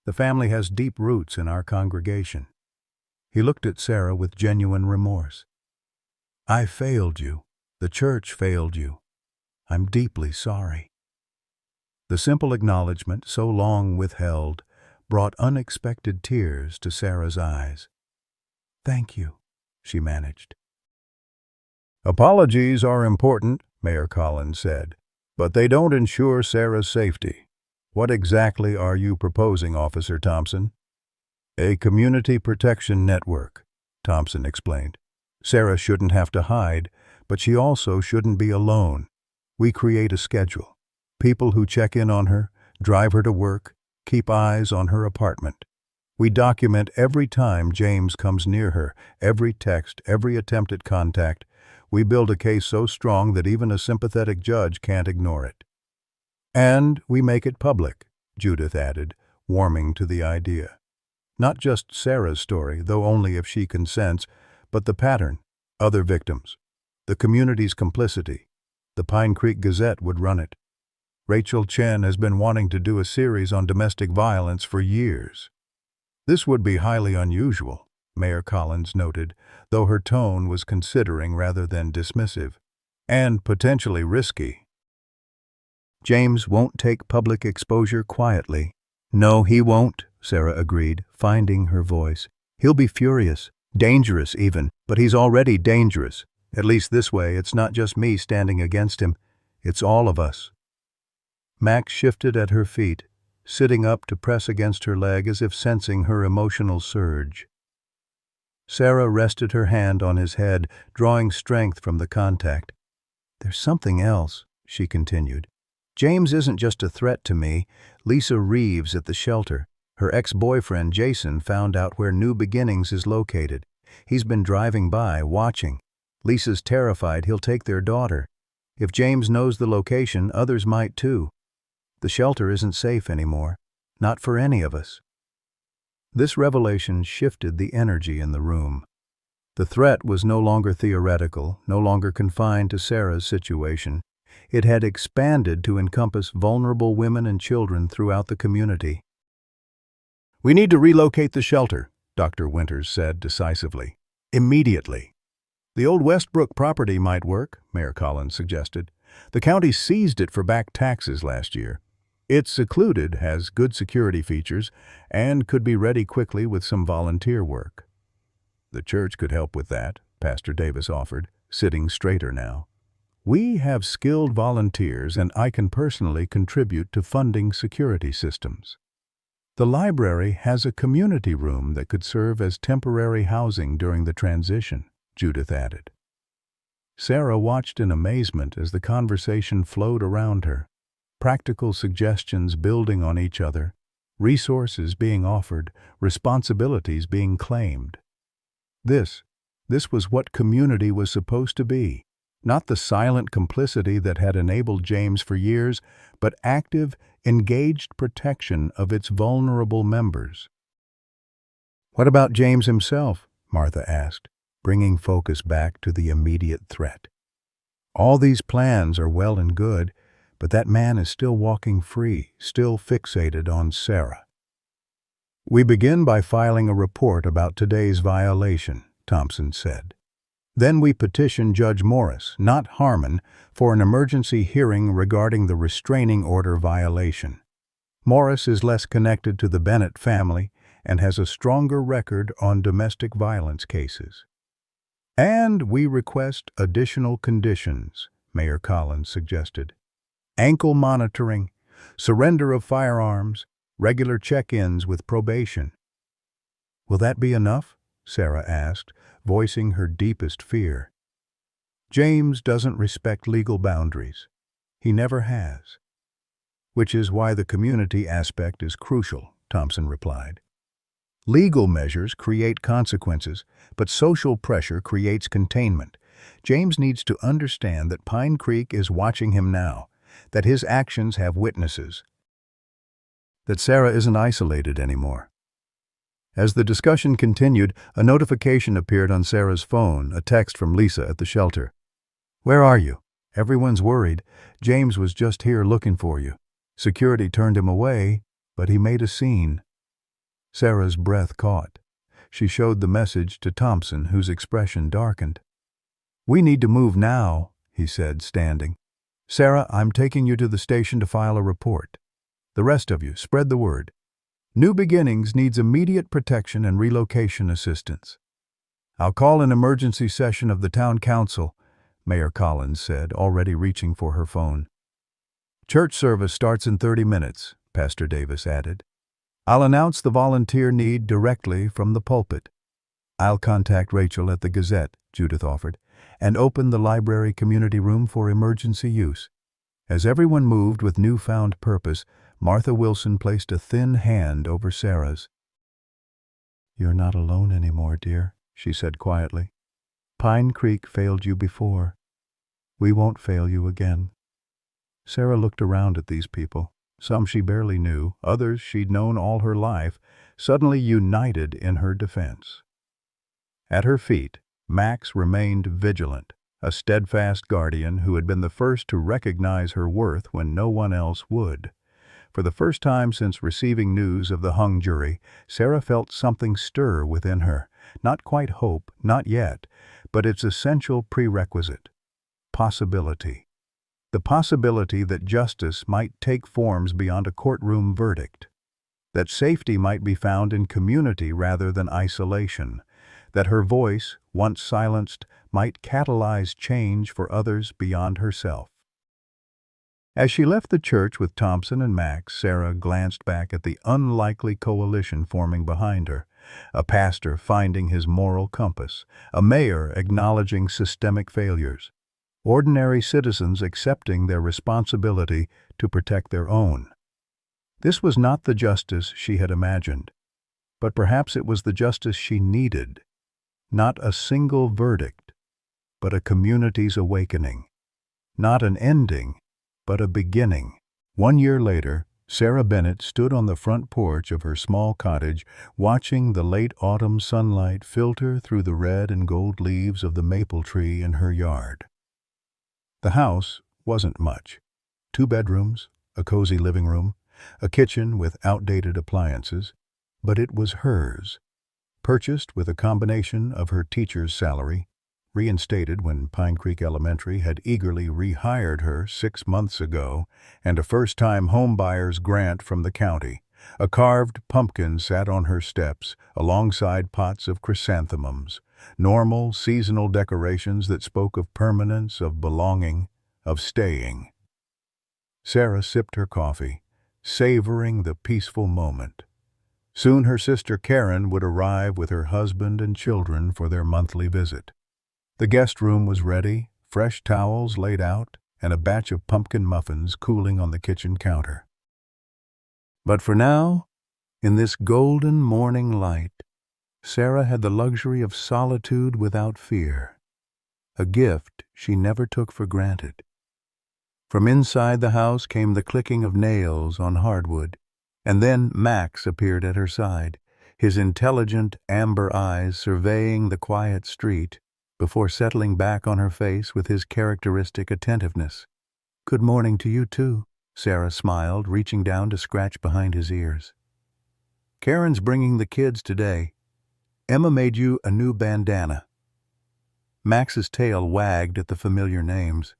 The family has deep roots in our congregation." He looked at Sarah with genuine remorse. "I failed you. The church failed you. I'm deeply sorry." The simple acknowledgement, so long withheld, brought unexpected tears to Sarah's eyes. "Thank you," she managed. "Apologies are important," Mayor Collins said, "but they don't ensure Sarah's safety. What exactly are you proposing, Officer Thompson?" "A community protection network," Thompson explained. Sarah shouldn't have to hide, but she also shouldn't be alone. We create a schedule. People who check in on her, drive her to work, keep eyes on her apartment. We document every time James comes near her, every text, every attempt at contact. We build a case so strong that even a sympathetic judge can't ignore it. And we make it public, Judith added, warming to the idea. Not just Sarah's story, though only if she consents, but the pattern, other victims, the community's complicity. The Pine Creek Gazette would run it. Rachel Chen has been wanting to do a series on domestic violence for years. This would be highly unusual, Mayor Collins noted, though her tone was considering rather than dismissive, and potentially risky. James won't take public exposure quietly. No, he won't, Sarah agreed, finding her voice. He'll be furious, dangerous even, but he's already dangerous. At least this way, it's not just me standing against him, it's all of us. Max shifted at her feet, sitting up to press against her leg as if sensing her emotional surge. Sarah rested her hand on his head, drawing strength from the contact. There's something else, she continued. James isn't just a threat to me. Lisa Reeves at the shelter. Her ex-boyfriend Jason found out where New Beginnings is located. He's been driving by, watching. Lisa's terrified he'll take their daughter. If James knows the location, others might too. The shelter isn't safe anymore. Not for any of us. This revelation shifted the energy in the room. The threat was no longer theoretical, no longer confined to Sarah's situation. It had expanded to encompass vulnerable women and children throughout the community. We need to relocate the shelter, Dr. Winters said decisively. Immediately. The old Westbrook property might work, Mayor Collins suggested. The county seized it for back taxes last year. It's secluded, has good security features, and could be ready quickly with some volunteer work. The church could help with that, Pastor Davis offered, sitting straighter now. We have skilled volunteers, and I can personally contribute to funding security systems. The library has a community room that could serve as temporary housing during the transition, Judith added. Sarah watched in amazement as the conversation flowed around her, practical suggestions building on each other, resources being offered, responsibilities being claimed. This was what community was supposed to be. Not the silent complicity that had enabled James for years, but active, engaged protection of its vulnerable members. What about James himself? Martha asked, bringing focus back to the immediate threat. All these plans are well and good, but that man is still walking free, still fixated on Sarah. We begin by filing a report about today's violation, Thompson said. Then we petition Judge Morris, not Harmon, for an emergency hearing regarding the restraining order violation. Morris is less connected to the Bennett family and has a stronger record on domestic violence cases. And we request additional conditions, Mayor Collins suggested. Ankle monitoring, surrender of firearms, regular check-ins with probation. Will that be enough? Sarah asked, voicing her deepest fear. James doesn't respect legal boundaries. He never has. Which is why the community aspect is crucial, Thompson replied. Legal measures create consequences, but social pressure creates containment. James needs to understand that Pine Creek is watching him now, that his actions have witnesses, that Sarah isn't isolated anymore. As the discussion continued, a notification appeared on Sarah's phone, a text from Lisa at the shelter. Where are you? Everyone's worried. James was just here looking for you. Security turned him away, but he made a scene. Sarah's breath caught. She showed the message to Thompson, whose expression darkened. We need to move now, he said, standing. Sarah, I'm taking you to the station to file a report. The rest of you, spread the word. New Beginnings needs immediate protection and relocation assistance. I'll call an emergency session of the town council, Mayor Collins said, already reaching for her phone. Church service starts in 30 minutes, Pastor Davis added. I'll announce the volunteer need directly from the pulpit. "I'll contact Rachel at the Gazette," Judith offered, and opened the library community room for emergency use. As everyone moved with newfound purpose, Martha Wilson placed a thin hand over Sarah's. "You're not alone anymore, dear," she said quietly. "Pine Creek failed you before. We won't fail you again." Sarah looked around at these people. Some she barely knew, others she'd known all her life, suddenly united in her defense. At her feet, Max remained vigilant, a steadfast guardian who had been the first to recognize her worth when no one else would. For the first time since receiving news of the hung jury, Sarah felt something stir within her. Not quite hope, not yet, but its essential prerequisite: possibility. The possibility that justice might take forms beyond a courtroom verdict. That safety might be found in community rather than isolation. That her voice, once silenced, might catalyze change for others beyond herself. As she left the church with Thompson and Max, Sarah glanced back at the unlikely coalition forming behind her. A pastor finding his moral compass, a mayor acknowledging systemic failures, ordinary citizens accepting their responsibility to protect their own. This was not the justice she had imagined, but perhaps it was the justice she needed. Not a single verdict, but a community's awakening. Not an ending, but a beginning. 1 year later, Sarah Bennett stood on the front porch of her small cottage, watching the late autumn sunlight filter through the red and gold leaves of the maple tree in her yard. The house wasn't much. 2 bedrooms, a cozy living room, a kitchen with outdated appliances, but it was hers. Purchased with a combination of her teacher's salary, reinstated when Pine Creek Elementary had eagerly rehired her 6 months ago, and a first-time homebuyer's grant from the county. A carved pumpkin sat on her steps, alongside pots of chrysanthemums, normal seasonal decorations that spoke of permanence, of belonging, of staying. Sarah sipped her coffee, savoring the peaceful moment. Soon her sister Karen would arrive with her husband and children for their monthly visit. The guest room was ready, fresh towels laid out, and a batch of pumpkin muffins cooling on the kitchen counter. But for now, in this golden morning light, Sarah had the luxury of solitude without fear, a gift she never took for granted. From inside the house came the clicking of nails on hardwood, and then Max appeared at her side, his intelligent amber eyes surveying the quiet street before settling back on her face with his characteristic attentiveness. "Good morning to you, too," Sarah smiled, reaching down to scratch behind his ears. "Karen's bringing the kids today. Emma made you a new bandana." Max's tail wagged at the familiar names.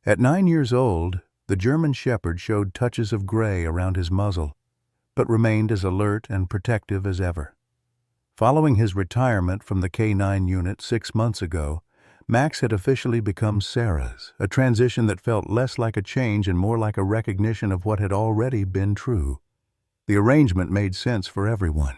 At 9 years old, the German Shepherd showed touches of gray around his muzzle, but remained as alert and protective as ever. Following his retirement from the K-9 unit 6 months ago, Max had officially become Sarah's, a transition that felt less like a change and more like a recognition of what had already been true. The arrangement made sense for everyone.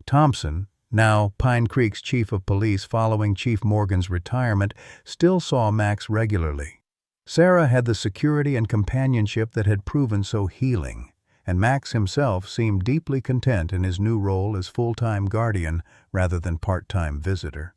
Thompson, now Pine Creek's chief of police following Chief Morgan's retirement, still saw Max regularly. Sarah had the security and companionship that had proven so healing, and Max himself seemed deeply content in his new role as full-time guardian rather than part-time visitor.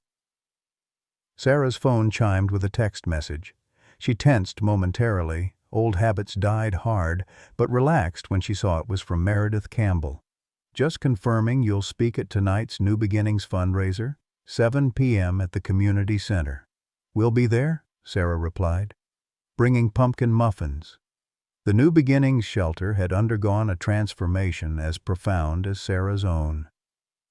Sarah's phone chimed with a text message. She tensed momentarily, old habits died hard, but relaxed when she saw it was from Meredith Campbell. "Just confirming you'll speak at tonight's New Beginnings fundraiser, 7 p.m. at the community center." "We'll be there," Sarah replied, "bringing pumpkin muffins." The New Beginnings shelter had undergone a transformation as profound as Sarah's own.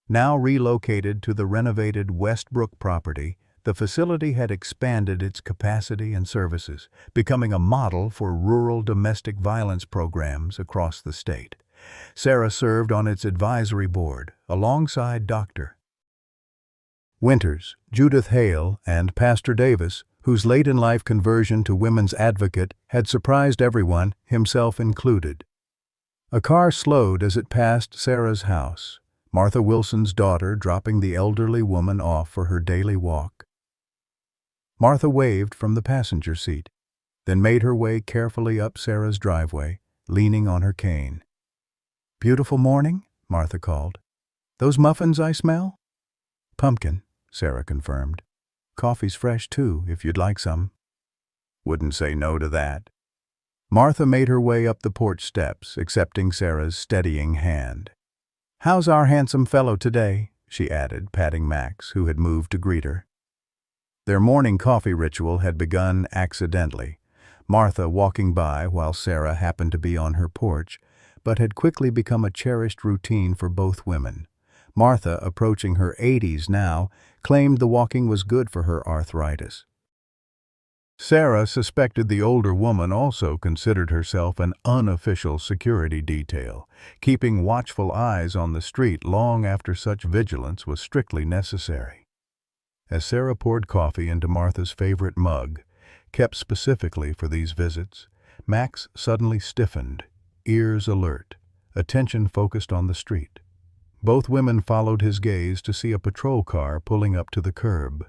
Now relocated to the renovated Westbrook property, the facility had expanded its capacity and services, becoming a model for rural domestic violence programs across the state. Sarah served on its advisory board, alongside Dr. Winters, Judith Hale, and Pastor Davis, whose late-in-life conversion to women's advocate had surprised everyone, himself included. A car slowed as it passed Sarah's house. Martha Wilson's daughter dropping the elderly woman off for her daily walk. Martha waved from the passenger seat, then made her way carefully up Sarah's driveway, leaning on her cane. "Beautiful morning," Martha called. "Those muffins I smell?" "Pumpkin," Sarah confirmed. "Coffee's fresh too, if you'd like some." "Wouldn't say no to that." Martha made her way up the porch steps, accepting Sarah's steadying hand. "How's our handsome fellow today?" she added, patting Max, who had moved to greet her. Their morning coffee ritual had begun accidentally, Martha walking by while Sarah happened to be on her porch, but had quickly become a cherished routine for both women. Martha, approaching her 80s now, claimed the walking was good for her arthritis. Sarah suspected the older woman also considered herself an unofficial security detail, keeping watchful eyes on the street long after such vigilance was strictly necessary. As Sarah poured coffee into Martha's favorite mug, kept specifically for these visits, Max suddenly stiffened, ears alert, attention focused on the street. Both women followed his gaze to see a patrol car pulling up to the curb.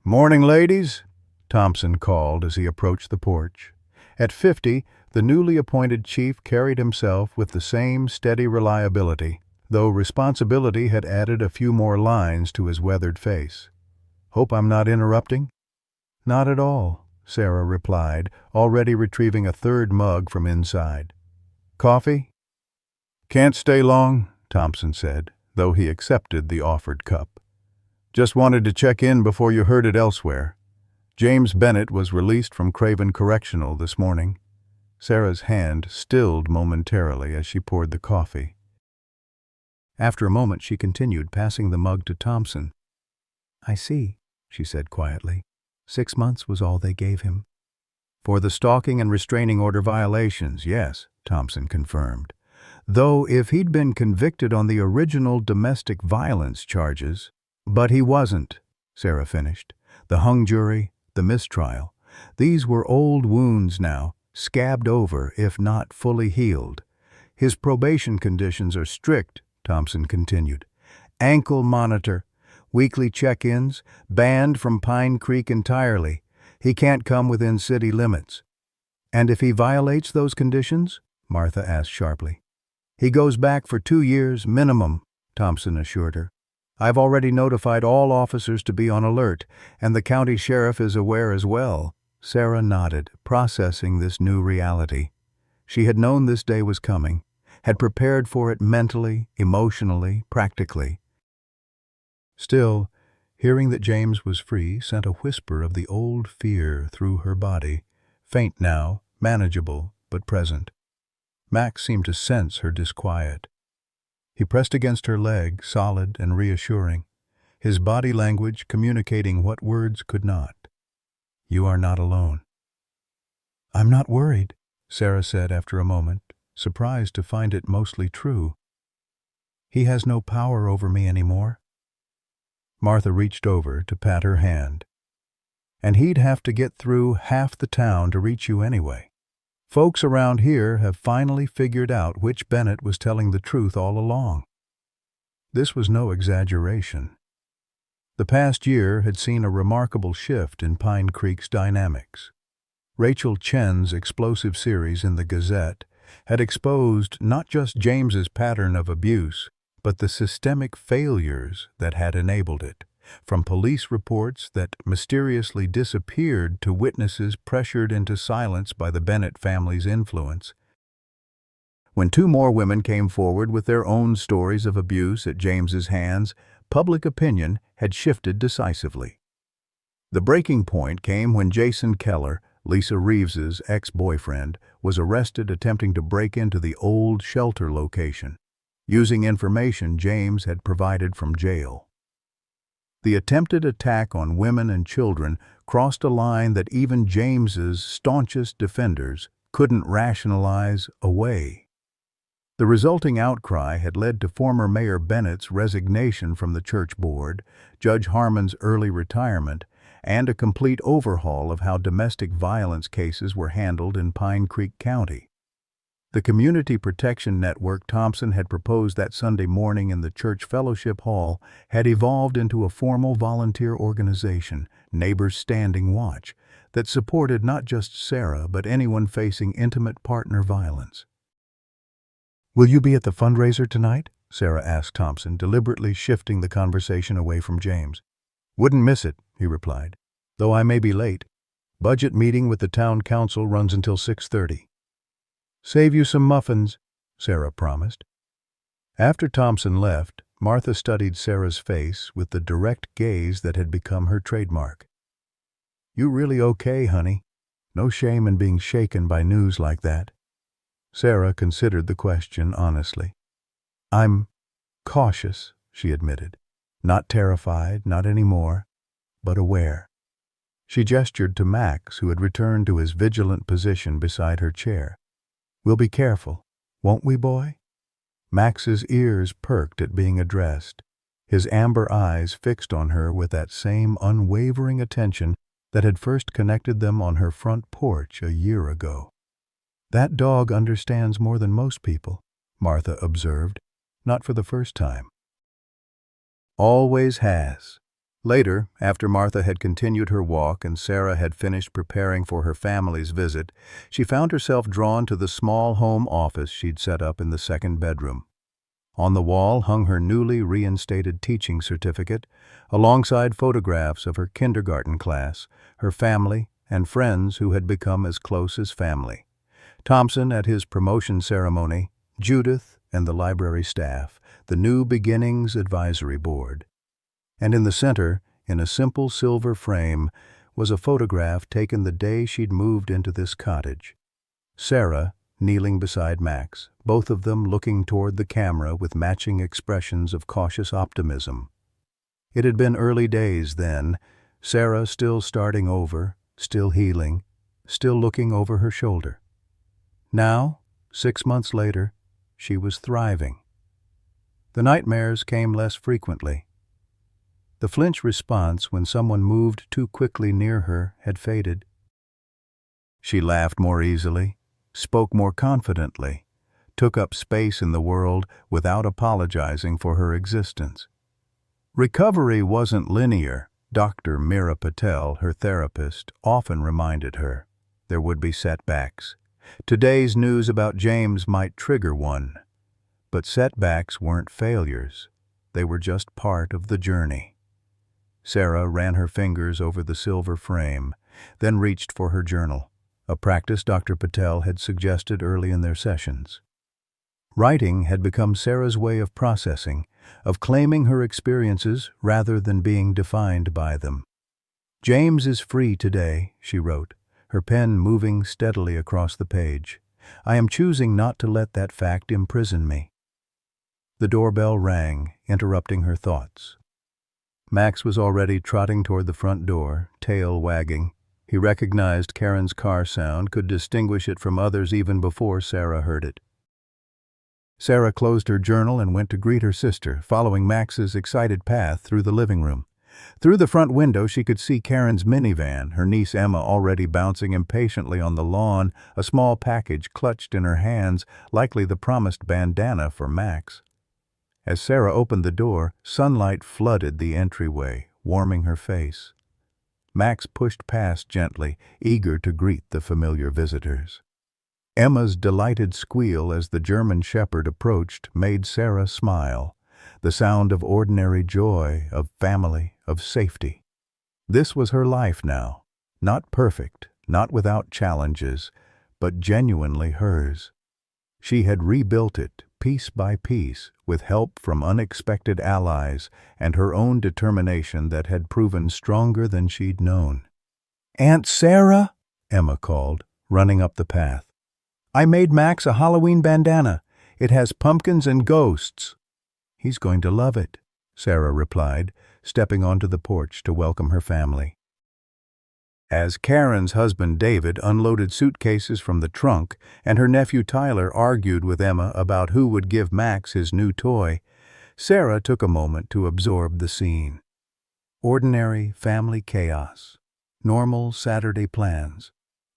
"Morning, ladies," Thompson called as he approached the porch. At 50, the newly appointed chief carried himself with the same steady reliability, though responsibility had added a few more lines to his weathered face. "Hope I'm not interrupting?" "Not at all," Sarah replied, already retrieving a third mug from inside. "Coffee?" "Can't stay long," Thompson said, though he accepted the offered cup. "Just wanted to check in before you heard it elsewhere. James Bennett was released from Craven Correctional this morning." Sarah's hand stilled momentarily as she poured the coffee. After a moment she continued, passing the mug to Thompson. "I see," she said quietly. 6 months was all they gave him. "For the stalking and restraining order violations, yes," Thompson confirmed. "Though if he'd been convicted on the original domestic violence charges—" "But he wasn't," Sarah finished. "The hung jury, the mistrial, these were old wounds now, scabbed over if not fully healed. His probation conditions are strict," Thompson continued. "Ankle monitor, weekly check-ins, banned from Pine Creek entirely. He can't come within city limits." "And if he violates those conditions?" Martha asked sharply. "He goes back for 2 years minimum," Thompson assured her. "I've already notified all officers to be on alert, and the county sheriff is aware as well." Sarah nodded, processing this new reality. She had known this day was coming, had prepared for it mentally, emotionally, practically. Still, hearing that James was free sent a whisper of the old fear through her body, faint now, manageable, but present. Max seemed to sense her disquiet. He pressed against her leg, solid and reassuring, his body language communicating what words could not. "You are not alone." "I'm not worried," Sarah said after a moment, surprised to find it mostly true. "He has no power over me anymore." Martha reached over to pat her hand. "And he'd have to get through half the town to reach you anyway. Folks around here have finally figured out which Bennett was telling the truth all along." This was no exaggeration. The past year had seen a remarkable shift in Pine Creek's dynamics. Rachel Chen's explosive series in the Gazette had exposed not just James's pattern of abuse, but the systemic failures that had enabled it, from police reports that mysteriously disappeared to witnesses pressured into silence by the Bennett family's influence. When 2 more women came forward with their own stories of abuse at James's hands, public opinion had shifted decisively. The breaking point came when Jason Keller, Lisa Reeves's ex-boyfriend, was arrested attempting to break into the old shelter location, using information James had provided from jail. The attempted attack on women and children crossed a line that even James's staunchest defenders couldn't rationalize away. The resulting outcry had led to former Mayor Bennett's resignation from the church board, Judge Harmon's early retirement, and a complete overhaul of how domestic violence cases were handled in Pine Creek County. The community protection network Thompson had proposed that Sunday morning in the church fellowship hall had evolved into a formal volunteer organization, Neighbors Standing Watch, that supported not just Sarah but anyone facing intimate partner violence. "Will you be at the fundraiser tonight?" Sarah asked Thompson, deliberately shifting the conversation away from James. "Wouldn't miss it," he replied, "though I may be late. Budget meeting with the town council runs until 6:30. "Save you some muffins," Sarah promised. After Thompson left, Martha studied Sarah's face with the direct gaze that had become her trademark. "You really okay, honey? No shame in being shaken by news like that." Sarah considered the question honestly. "I'm cautious," she admitted. "Not terrified, not anymore, but aware." She gestured to Max, who had returned to his vigilant position beside her chair. "We'll be careful, won't we, boy?" Max's ears perked at being addressed, his amber eyes fixed on her with that same unwavering attention that had first connected them on her front porch a year ago. "That dog understands more than most people," Martha observed, not for the first time. "Always has." Later, after Martha had continued her walk and Sarah had finished preparing for her family's visit, she found herself drawn to the small home office she'd set up in the second bedroom. On the wall hung her newly reinstated teaching certificate, alongside photographs of her kindergarten class, her family, and friends who had become as close as family. Thompson at his promotion ceremony, Judith and the library staff, the New Beginnings Advisory Board. And in the center, in a simple silver frame, was a photograph taken the day she'd moved into this cottage. Sarah, kneeling beside Max, both of them looking toward the camera with matching expressions of cautious optimism. It had been early days then, Sarah still starting over, still healing, still looking over her shoulder. Now, 6 months later, she was thriving. The nightmares came less frequently. The flinch response when someone moved too quickly near her had faded. She laughed more easily, spoke more confidently, took up space in the world without apologizing for her existence. Recovery wasn't linear, Dr. Meera Patel, her therapist, often reminded her. There would be setbacks. Today's news about James might trigger one. But setbacks weren't failures. They were just part of the journey. Sarah ran her fingers over the silver frame, then reached for her journal, a practice Dr. Patel had suggested early in their sessions. Writing had become Sarah's way of processing, of claiming her experiences rather than being defined by them. "James is free today," she wrote, her pen moving steadily across the page. "I am choosing not to let that fact imprison me." The doorbell rang, interrupting her thoughts. Max was already trotting toward the front door, tail wagging. He recognized Karen's car sound, could distinguish it from others even before Sarah heard it. Sarah closed her journal and went to greet her sister, following Max's excited path through the living room. Through the front window she could see Karen's minivan, her niece Emma already bouncing impatiently on the lawn, a small package clutched in her hands, likely the promised bandana for Max. As Sarah opened the door, sunlight flooded the entryway, warming her face. Max pushed past gently, eager to greet the familiar visitors. Emma's delighted squeal as the German shepherd approached made Sarah smile, the sound of ordinary joy, of family, of safety. This was her life now, not perfect, not without challenges, but genuinely hers. She had rebuilt it, piece by piece, with help from unexpected allies and her own determination that had proven stronger than she'd known. "Aunt Sarah," Emma called, running up the path. "I made Max a Halloween bandana. It has pumpkins and ghosts." "He's going to love it," Sarah replied, stepping onto the porch to welcome her family. As Karen's husband David unloaded suitcases from the trunk and her nephew Tyler argued with Emma about who would give Max his new toy, Sarah took a moment to absorb the scene. Ordinary family chaos, normal Saturday plans,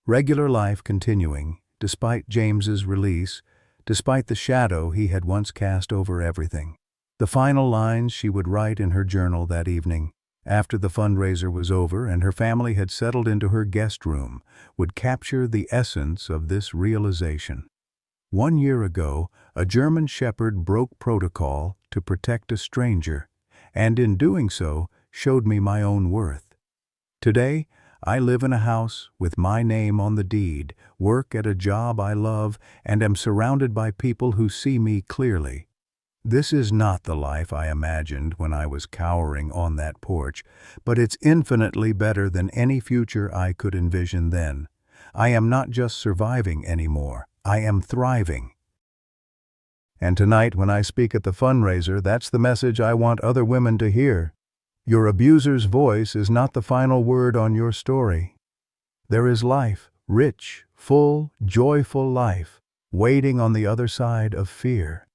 regular life continuing, despite James's release, despite the shadow he had once cast over everything. The final lines she would write in her journal that evening, after the fundraiser was over and her family had settled into her guest room, would capture the essence of this realization. 1 year ago, a German shepherd broke protocol to protect a stranger, and in doing so, showed me my own worth. Today, I live in a house with my name on the deed, work at a job I love, and am surrounded by people who see me clearly. This is not the life I imagined when I was cowering on that porch, but it's infinitely better than any future I could envision then. I am not just surviving anymore, I am thriving. And tonight when I speak at the fundraiser, that's the message I want other women to hear. Your abuser's voice is not the final word on your story. There is life, rich, full, joyful life, waiting on the other side of fear.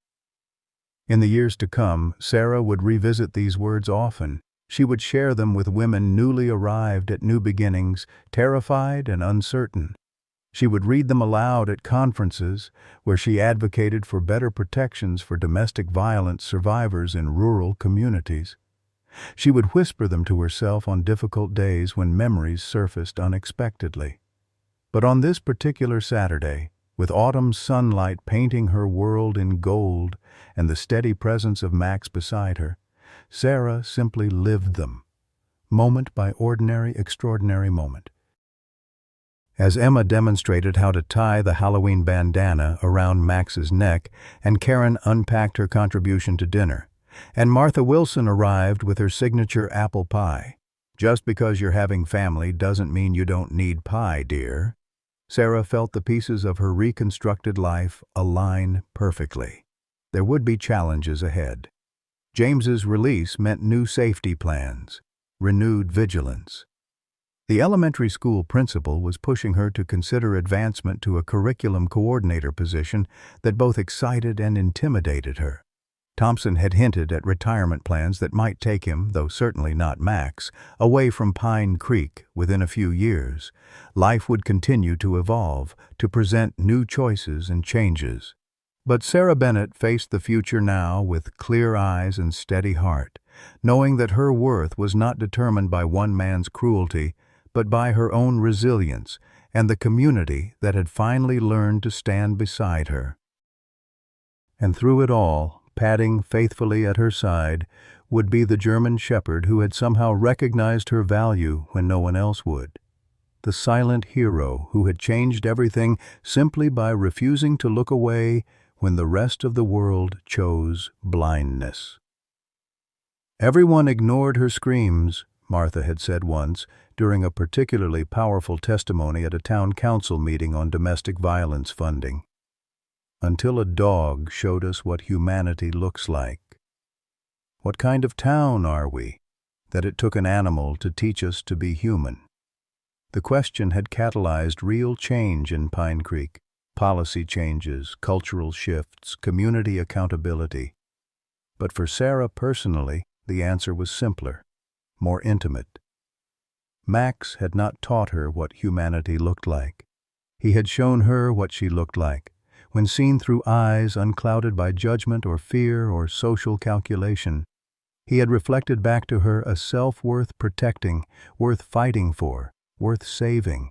In the years to come, Sarah would revisit these words often. She would share them with women newly arrived at new beginnings, terrified and uncertain. She would read them aloud at conferences where she advocated for better protections for domestic violence survivors in rural communities. She would whisper them to herself on difficult days when memories surfaced unexpectedly. But on this particular Saturday, with autumn sunlight painting her world in gold and the steady presence of Max beside her, Sarah simply lived them, moment by ordinary, extraordinary moment. As Emma demonstrated how to tie the Halloween bandana around Max's neck, and Karen unpacked her contribution to dinner, and Martha Wilson arrived with her signature apple pie. Just because you're having family doesn't mean you don't need pie, dear. Sarah felt the pieces of her reconstructed life align perfectly. There would be challenges ahead. James's release meant new safety plans, renewed vigilance. The elementary school principal was pushing her to consider advancement to a curriculum coordinator position that both excited and intimidated her. Thompson had hinted at retirement plans that might take him, though certainly not Max, away from Pine Creek within a few years. Life would continue to evolve, to present new choices and changes. But Sarah Bennett faced the future now with clear eyes and steady heart, knowing that her worth was not determined by one man's cruelty, but by her own resilience and the community that had finally learned to stand beside her. And through it all, padding faithfully at her side, would be the German shepherd who had somehow recognized her value when no one else would. The silent hero who had changed everything simply by refusing to look away when the rest of the world chose blindness. Everyone ignored her screams, Martha had said once, during a particularly powerful testimony at a town council meeting on domestic violence funding. Until a dog showed us what humanity looks like. What kind of town are we, that it took an animal to teach us to be human? The question had catalyzed real change in Pine Creek, policy changes, cultural shifts, community accountability. But for Sarah personally, the answer was simpler, more intimate. Max had not taught her what humanity looked like. He had shown her what she looked like, when seen through eyes unclouded by judgment or fear or social calculation. He had reflected back to her a self worth protecting, worth fighting for, worth saving.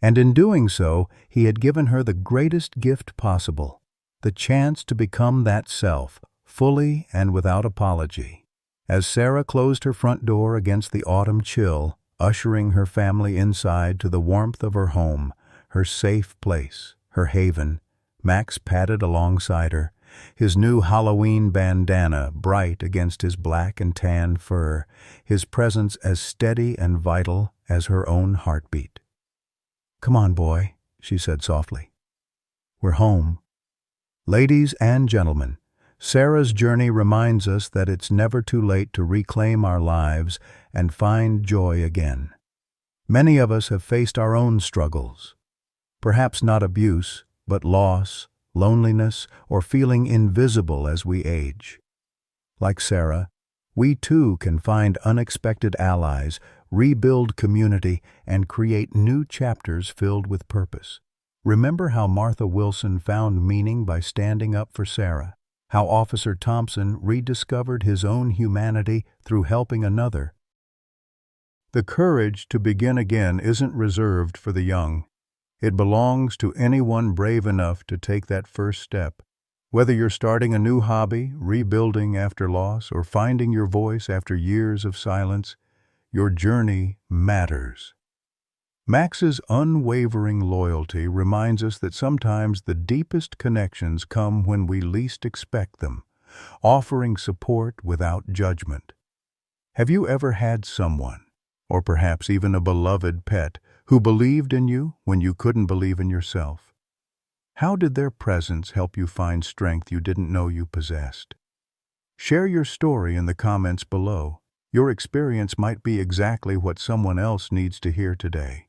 And in doing so, he had given her the greatest gift possible, the chance to become that self, fully and without apology. As Sarah closed her front door against the autumn chill, ushering her family inside to the warmth of her home, her safe place, her haven, Max padded alongside her, his new Halloween bandana bright against his black and tan fur, his presence as steady and vital as her own heartbeat. "Come on, boy," she said softly. "We're home." Ladies and gentlemen, Sarah's journey reminds us that it's never too late to reclaim our lives and find joy again. Many of us have faced our own struggles. Perhaps not abuse, but loss, loneliness, or feeling invisible as we age. Like Sarah, we too can find unexpected allies, rebuild community, and create new chapters filled with purpose. Remember how Martha Wilson found meaning by standing up for Sarah, how Officer Thompson rediscovered his own humanity through helping another. The courage to begin again isn't reserved for the young. It belongs to anyone brave enough to take that first step. Whether you're starting a new hobby, rebuilding after loss, or finding your voice after years of silence, your journey matters. Max's unwavering loyalty reminds us that sometimes the deepest connections come when we least expect them, offering support without judgment. Have you ever had someone, or perhaps even a beloved pet, who believed in you when you couldn't believe in yourself? How did their presence help you find strength you didn't know you possessed? Share your story in the comments below. Your experience might be exactly what someone else needs to hear today.